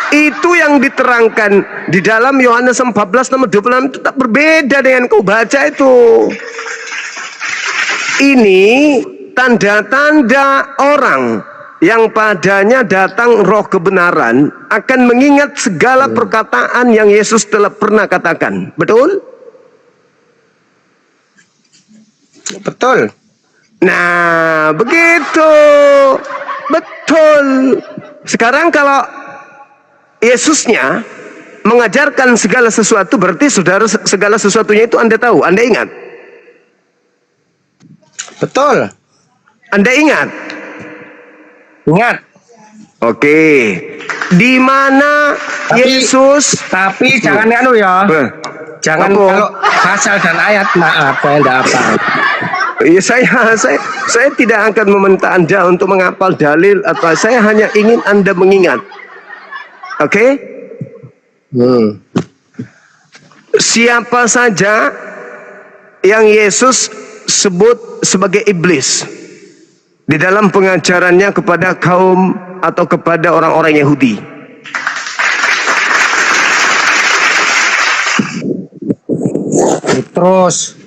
Itu yang diterangkan di dalam Yohanes 14 nomor 26 itu tak berbeda dengan kau baca itu. Ini tanda-tanda orang yang padanya datang roh kebenaran akan mengingat segala perkataan yang Yesus telah pernah katakan. Betul? Betul. Nah, begitu. Betul. Sekarang kalau Yesusnya mengajarkan segala sesuatu, berarti saudara segala sesuatunya itu Anda tahu, Anda ingat. Betul. Anda ingat? Ingat. Oke. Di mana Yesus? Tapi jangan ya. Jangan apa? Kalau pasal dan ayat maaf saya enggak apa. Ya, saya tidak akan meminta Anda untuk menghafal dalil atau saya hanya ingin Anda mengingat. Oke? Siapa saja yang Yesus sebut sebagai iblis di dalam pengajarannya kepada kaum atau kepada orang-orang Yahudi? Terus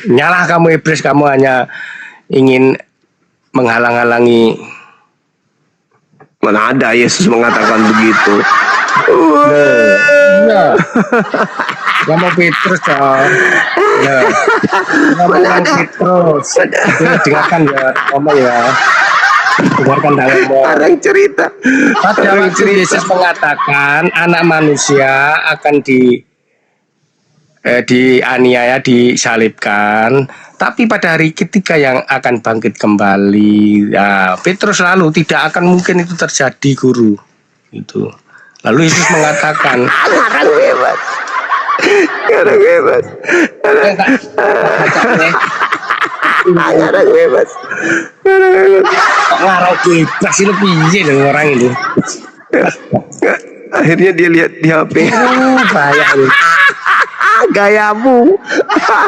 nyalah kamu iblis, kamu hanya ingin menghalang-halangi Mana ada Yesus mengatakan begitu. Nah, ngomong Petrus dong. Nah, ngomong Petrus. Dengarkan ya, ngomong ya. Dengarkan dalam Orang cerita. pada waktu Yesus mengatakan anak manusia akan dianiaya, disalibkan, tapi pada hari ketiga yang akan bangkit kembali. Ya, Petrus lalu tidak akan mungkin itu terjadi, guru. Itu. Lalu Yesus mengatakan, Ngarang bebas. Ngarang bebas. Ngarang bebas. Ngarang bebas. ngarang bebas itu piye dong orang ini. Akhirnya dia lihat di HP. Bahaya ini. Gayamu. Kok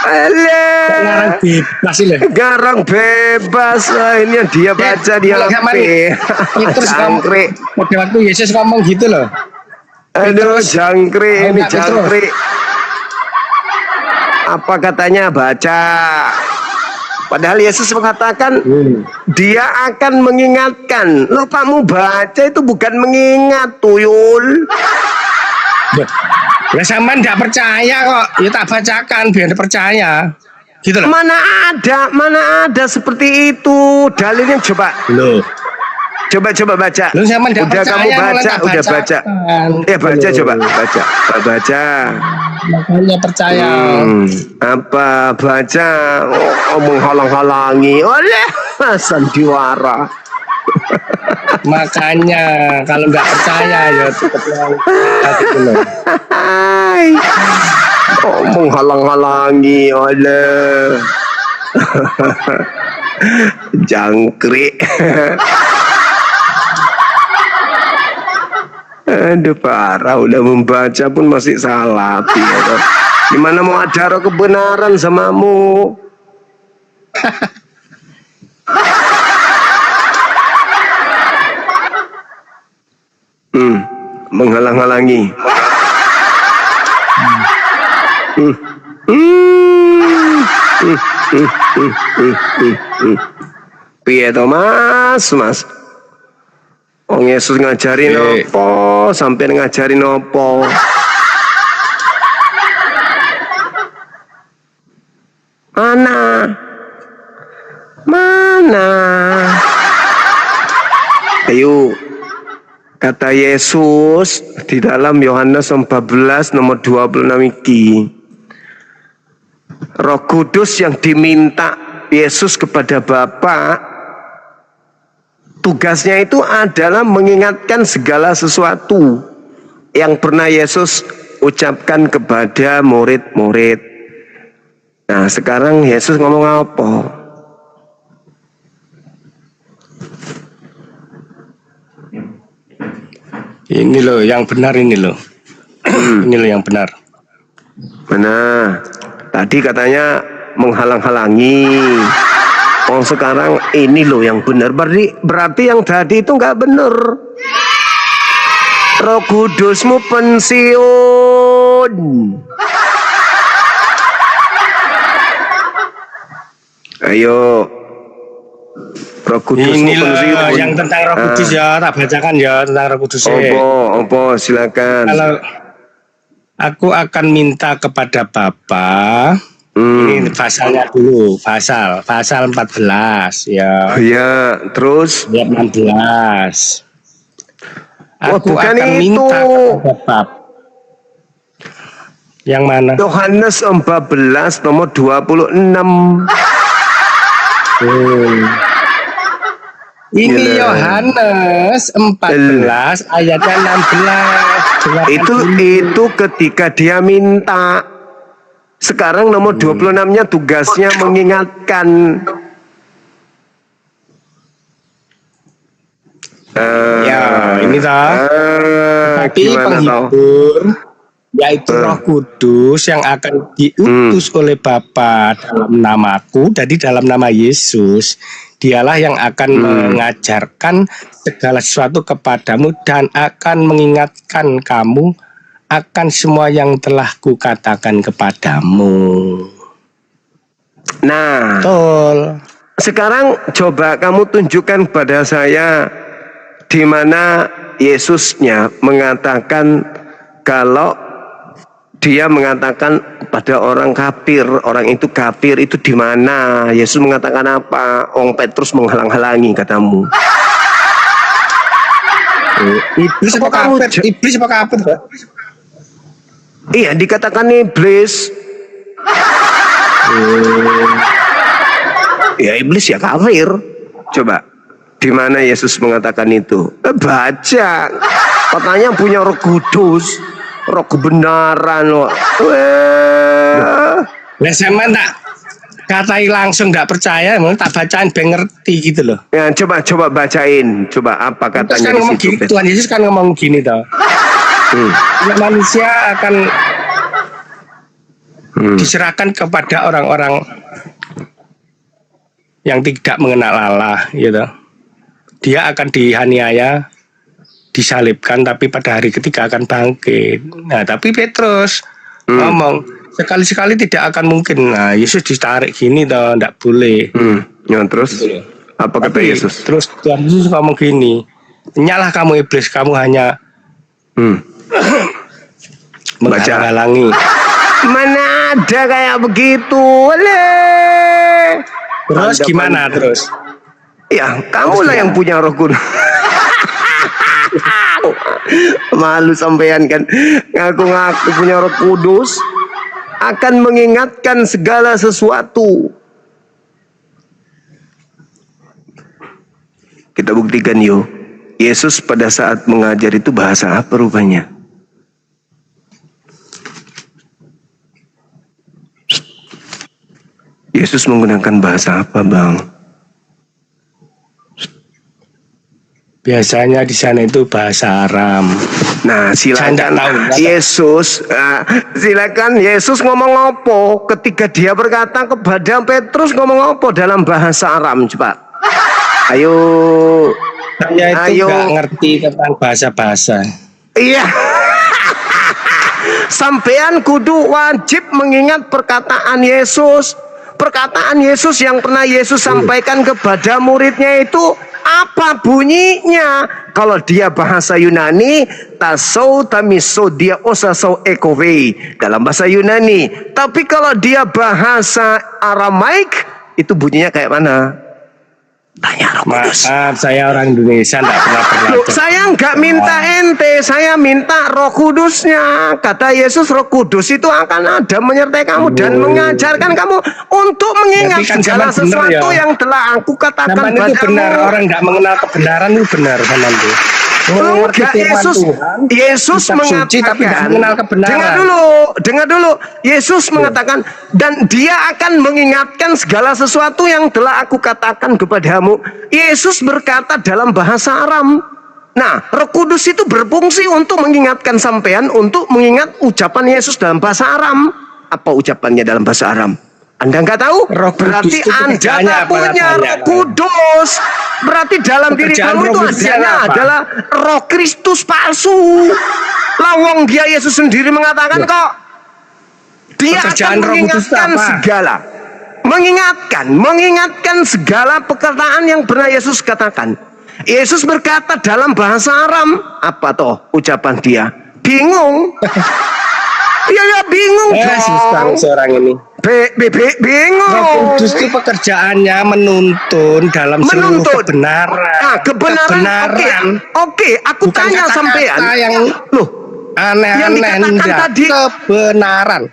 ngarang Alah. bebas ini. Garang bebas. Ini dia baca di HP. Petrus Jangkrik. pada waktu Yesus ngomong gitu loh. Aduh, Petrus. jangkrik ini Enggak, Petrus. jangkrik. Apa katanya? Baca. Padahal Yesus mengatakan dia akan mengingatkan. Loh, kamu baca itu bukan mengingat, tuyul. Lah sampean enggak percaya kok. Ya tak bacakan biar percaya. Gitu loh. Mana ada seperti itu. Dalilnya coba. Loh. Coba baca. Lu sama nggak Udah percaya, kamu malah baca, tak udah baca. bacakan. Ya baca Loh. coba, baca. Makanya percaya. Apa baca? Oh, menghalang-halangi oleh sandiwara. Makanya kalau nggak percaya ya tetap gitu loh. Hai. Oh, menghalang-halangi oleh jangkrik. Aduh, parah, udah membaca pun masih salah. Ya, gimana mau acara kebenaran samamu? Menghalang-halangi. Piye to, Mas? Wong Yesus ngajari nopo, sampai ngajari nopo. Mana? Ayo, kata Yesus di dalam Yohanes 14 nomor 26 iki. Roh Kudus yang diminta Yesus kepada Bapa, tugasnya itu adalah mengingatkan segala sesuatu yang pernah Yesus ucapkan kepada murid-murid. Nah, sekarang Yesus ngomong apa? Ini loh yang benar ini loh. Ini loh yang benar. Mana? Tadi katanya menghalang-halangi. Oh, sekarang ini loh yang benar. Berarti yang tadi itu nggak benar. Roh Kudusmu pensiun. Ayo. Roh Kudusmu Ini pensiun. loh yang tentang Roh Kudus ya, tak bacakan ya tentang Roh Kudus. Opo, silakan. Kalau aku akan minta kepada Bapa. Ini pasalnya dulu, pasal 14 ya. Ya, terus. Ayat 16. Wah, Aku bukan akan itu. minta kepada Bapa. Yang mana? Yohanes 14 nomor 26. Ini Gila. Yohanes 14 ayatnya 16. Itu ketika dia minta. Sekarang nomor 26-nya tugasnya mengingatkan. Ya, ini toh. Tapi Gimana toh? penghibur yaitu Roh Kudus yang akan diutus oleh Bapa dalam namaku, jadi dalam nama Yesus, dialah yang akan mengajarkan segala sesuatu kepadamu dan akan mengingatkan kamu akan semua yang telah kukatakan kepadamu. Nah, Betul. sekarang coba kamu tunjukkan pada saya di mana Yesusnya mengatakan kalau dia mengatakan kepada orang kafir, orang itu kafir itu di mana? Yesus mengatakan apa? Orang Petrus menghalang-halangi katamu. Iblis apa kafir? Iblis apa kafir, Pak? Iya, dikatakan iblis. Ya iblis ya kafir. Coba, di mana Yesus mengatakan itu? Baca. Katanya punya Roh Kudus, Roh kebenaran loh. Lah sama tak katai langsung nggak percaya, emang tak bacain ben ngerti gitu loh. Ya, coba bacain. Coba apa Terus katanya kan di ngomong situ? gini, Tuhan Yesus kan ngomong gini toh. Manusia akan diserahkan kepada orang-orang yang tidak mengenal Allah, gitu. Dia akan dihaniaya, disalibkan, tapi pada hari ketiga akan bangkit. Nah, tapi Petrus ngomong sekali-sekali tidak akan mungkin. Nah, Yesus ditarik gini toh, tidak boleh. Ya, terus Gitu. apa kata Tapi Yesus? Terus Tuhan Yesus ngomong gini, nyalah kamu iblis, kamu hanya menghalang-halangi. Mana ada kayak begitu? Terus Anda gimana terus? Ya, kamulah yang punya Roh Kudus. Malu sampean kan, ngaku-ngaku punya Roh Kudus, akan mengingatkan segala sesuatu. Kita buktikan yuk. Yesus pada saat mengajar itu bahasa apa rupanya? Yesus menggunakan bahasa apa, Bang? Biasanya di sana itu bahasa Aram. Nah, silakan Saya nggak tahu. Yesus, silakan Yesus ngomong apa ketika dia berkata kepada Petrus ngomong apa dalam bahasa Aram, coba. Ayo. Saya itu Ayo. nggak ngerti tentang bahasa-bahasa. Iya. Sampean kudu wajib mengingat perkataan Yesus. Perkataan Yesus yang pernah Yesus sampaikan kepada muridnya itu apa bunyinya? Kalau dia bahasa Yunani, tasou tamiso dia osasou ekove dalam bahasa Yunani. Tapi kalau dia bahasa Aramaik, itu bunyinya kayak mana? Tanya Roh Kudus. Maaf, saya orang Indonesia nggak pernah Loh, belajar. saya nggak minta ente, saya minta Roh Kudusnya. Kata Yesus, Roh Kudus itu akan ada menyertai kamu dan mengajarkan kamu untuk mengingat Berarti kan segala zaman benar sesuatu ya. yang telah aku katakan Zaman itu benar, padamu. orang nggak mengenal kebenaran itu benar zaman itu. Mengerti Enggak, firman Yesus kitab suci, tapi nggak mengatakan, mengenal kebenaran. dengar dulu, Yesus mengatakan, dan dia akan mengingatkan segala sesuatu yang telah aku katakan kepadamu. Yesus berkata dalam bahasa Aram. Nah, Roh Kudus itu berfungsi untuk mengingatkan sampean, untuk mengingat ucapan Yesus dalam bahasa Aram. Apa ucapannya dalam bahasa Aram? Anda nggak tahu? Roh Kudus Berarti itu Anda pekerjaannya nggak apa punya katanya? Roh Kudus. Berarti dalam diri Pekerjaan kamu itu Roh Kudus adanya apa? adalah Roh Kristus palsu. Lawang dia Yesus sendiri mengatakan kok dia Pekerjaan akan Roh Kudus itu mengingatkan apa? segala. Mengingatkan segala perkataan yang pernah Yesus katakan. Yesus berkata dalam bahasa Aram, apa toh ucapan dia? Bingung. Ya bingung Susah dong. seorang ini. Bingung. Roh Kudus itu pekerjaannya menuntun dalam seluruh Menuntut. kebenaran. Ah, kebenaran. Oke, aku Bukan tanya kata-kata sampean. yang Loh, yang aneh-aneh, dikatakan enggak. tadi Kebenaran.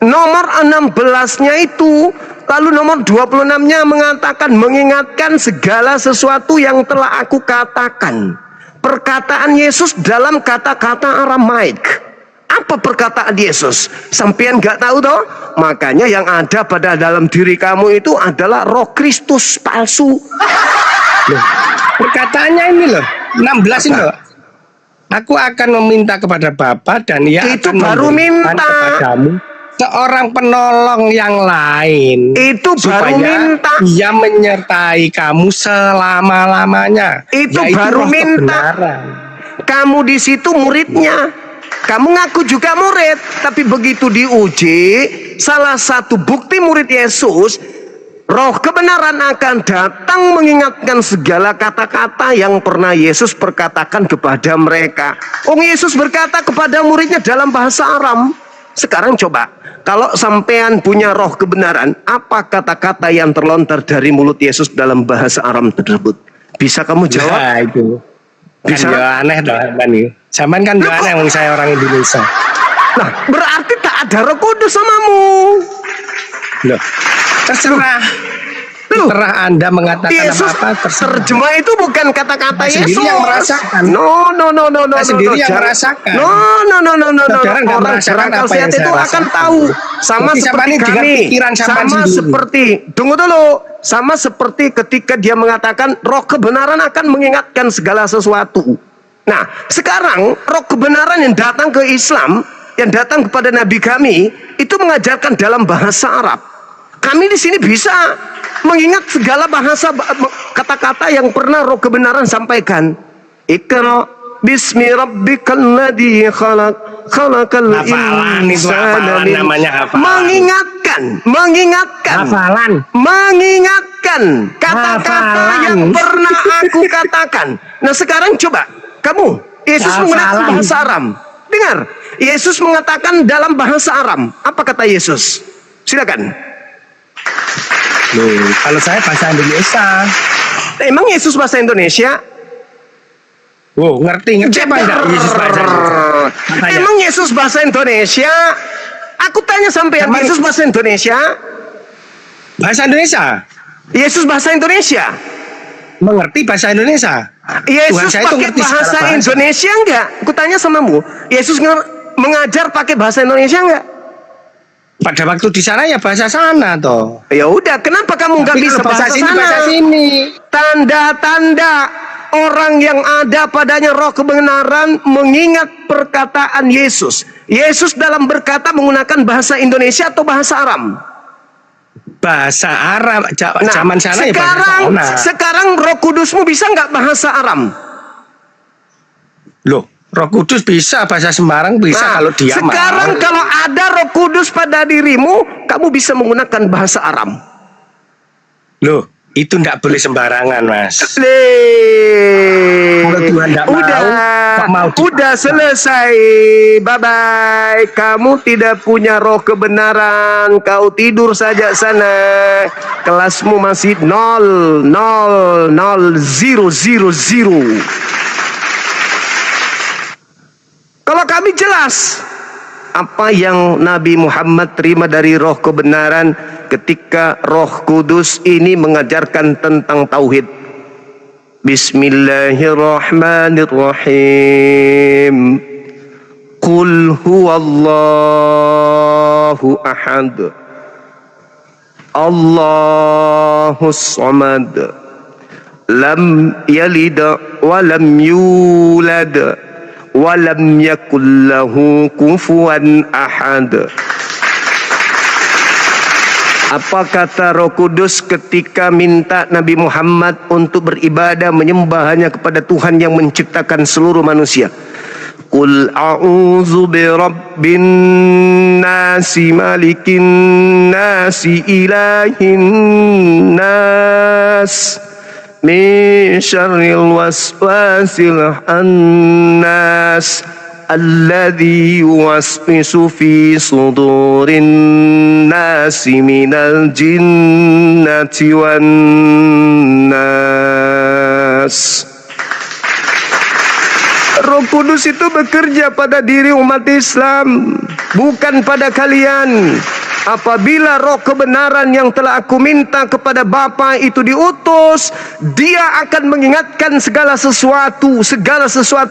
nomor 16-nya itu, lalu nomor 26-nya mengatakan mengingatkan segala sesuatu yang telah aku katakan. Perkataan Yesus dalam kata-kata Aramaik. Apa perkataan Yesus? Sampean nggak tahu toh? Makanya yang ada pada dalam diri kamu itu adalah Roh Kristus palsu. Perkataannya ini loh, 16 ini loh. Aku akan meminta kepada Bapa dan Ia Itu akan baru memberikan minta. kepadamu seorang penolong yang lain. Itu baru supaya minta. Ia menyertai kamu selama-lamanya. Itu yaitu baru roh minta. kebenaran. Kamu di situ muridnya. Kamu ngaku juga murid, tapi begitu diuji, salah satu bukti murid Yesus Roh kebenaran akan datang mengingatkan segala kata-kata yang pernah Yesus perkatakan kepada mereka. Yesus berkata kepada muridnya dalam bahasa Aram. Sekarang coba, kalau sampean punya roh kebenaran, apa kata-kata yang terlontar dari mulut Yesus dalam bahasa Aram tersebut? Bisa kamu jawab? Nah, itu. Bisa? Kan aneh dong, nih. Zaman kan aneh, yang saya orang Indonesia. Nah, berarti tak ada Roh Kudus samamu. Loh, terserah. Terserah Anda mengatakan Yesus apa, terserah. terjemah itu bukan kata-kata Yesus. Sendiri yang merasakan. No. Sendiri yang merasakan. No. Saudara nggak Orang merasakan berakal apa sehat yang itu saya akan rasakan. tahu. Sama Tapi seperti dengan kami. pikiran sampean Sama sendiri. seperti, tunggu dulu. Sama seperti ketika dia mengatakan roh kebenaran akan mengingatkan segala sesuatu. Nah, sekarang roh kebenaran yang datang ke Islam, yang datang kepada Nabi kami, itu mengajarkan dalam bahasa Arab. Kami di sini bisa mengingat segala bahasa kata-kata yang pernah roh kebenaran sampaikan. Iqra bismi rabbikal ladzi khalaq khalaqal Hafalan itu, insana hafalan min. namanya, hafalan. mengingatkan kata-kata Hafalan. yang pernah aku katakan. Nah, sekarang coba kamu, Yesus menggunakan Hafalan. bahasa Aram. Dengar, Yesus mengatakan dalam bahasa Aram. Apa kata Yesus? Silakan. Loh, kalau saya bahasa Indonesia. Emang Yesus bahasa Indonesia? Oh, ngerti apa enggak Yesus bahasa Indonesia? Tanya. Emang Yesus bahasa Indonesia? Aku tanya sampean, Emang- Yesus bahasa Indonesia? Bahasa Indonesia? Yesus bahasa Indonesia? Mengerti bahasa Indonesia? Tuhan Yesus saya itu pakai ngerti bahasa segala bahasa. Indonesia enggak? Aku tanya samamu, Yesus mengajar pakai bahasa Indonesia enggak? Pada waktu di sana ya bahasa sana toh. Ya udah, kenapa kamu nggak Tapi bisa kalau bahasa bahasa sini, sana? bahasa sini. Tanda-tanda orang yang ada padanya roh kebenaran mengingat perkataan Yesus. Yesus dalam berkata menggunakan bahasa Indonesia atau bahasa Aram? Bahasa Arab zaman sana ya bahasa sana. sekarang Roh Kudusmu bisa nggak bahasa Aram? Loh, Roh Kudus bisa, bahasa Semarang bisa Nah, kalau dia sekarang mau. kalau ada Roh Kudus pada dirimu, kamu bisa menggunakan bahasa Aram. Loh, itu enggak boleh sembarangan, Mas. Kalau Tuhan nggak mau, kok mau udah selesai. Bye bye. Kamu tidak punya roh kebenaran. Kau tidur saja sana. Kelasmu masih 0, 0, 0, 0, 0, 0. Kalau kami jelas apa yang Nabi Muhammad terima dari roh kebenaran ketika Roh Kudus ini mengajarkan tentang tauhid. Bismillahirrahmanirrahim. Qul huwallahu ahad. Allahus samad. Lam yalid wa lam yulad wa lam yakul lahu kufuwan ahad. Apa kata Roh Kudus ketika minta Nabi Muhammad untuk beribadah menyembah hanya kepada Tuhan yang menciptakan seluruh manusia? Qul a'udzu birabbin nasi malikin nasi ilahin nas min syarril waswasil annas alladzi yuwaswisu fi sudurin nasi minal jinnati wan nas. Roh Kudus itu bekerja pada diri umat Islam, bukan pada kalian. Apabila roh kebenaran yang telah aku minta kepada Bapa itu diutus, dia akan mengingatkan segala sesuatu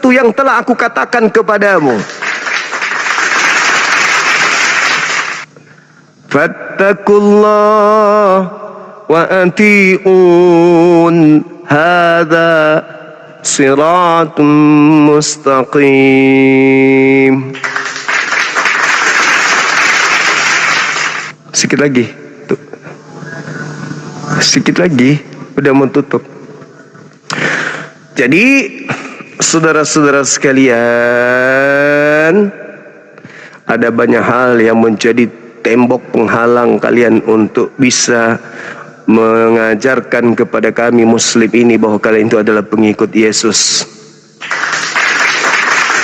yang telah aku katakan kepadamu. Fattakullah wa ati'un hadza siratun mustaqim. Sedikit lagi. Tuh. Sedikit lagi. Udah mau tutup. Jadi, saudara-saudara sekalian, ada banyak hal yang menjadi tembok penghalang kalian untuk bisa mengajarkan kepada kami Muslim ini bahwa kalian itu adalah pengikut Yesus.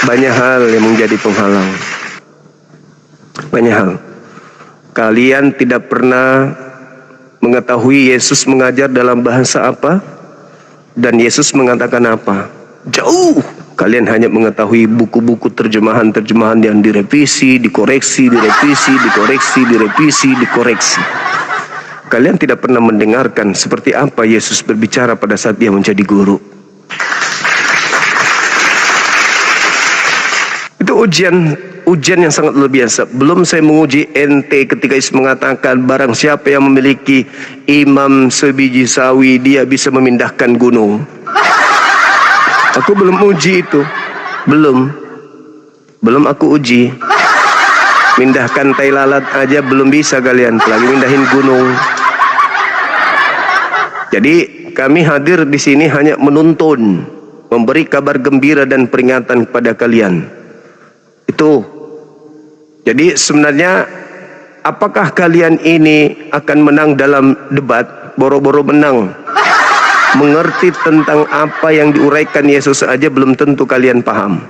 Banyak hal yang menjadi penghalang. Banyak hal. Kalian tidak pernah mengetahui Yesus mengajar dalam bahasa apa dan Yesus mengatakan apa. Jauh. Kalian hanya mengetahui buku-buku terjemahan-terjemahan yang direvisi, dikoreksi, direvisi, dikoreksi, direvisi, dikoreksi. Kalian tidak pernah mendengarkan seperti apa Yesus berbicara pada saat dia menjadi guru. Itu ujian yang sangat luar biasa. Belum saya menguji ente ketika Yesus mengatakan barang siapa yang memiliki imam sebiji sawi, dia bisa memindahkan gunung. Aku belum uji itu. Belum aku uji. Mindahkan tai lalat aja belum bisa kalian, lagi mindahin gunung. Jadi kami hadir di sini hanya menuntun, memberi kabar gembira dan peringatan kepada kalian. Itu. Jadi sebenarnya apakah kalian ini akan menang dalam debat? Boro-boro menang. Mengerti tentang apa yang diuraikan Yesus saja belum tentu kalian paham.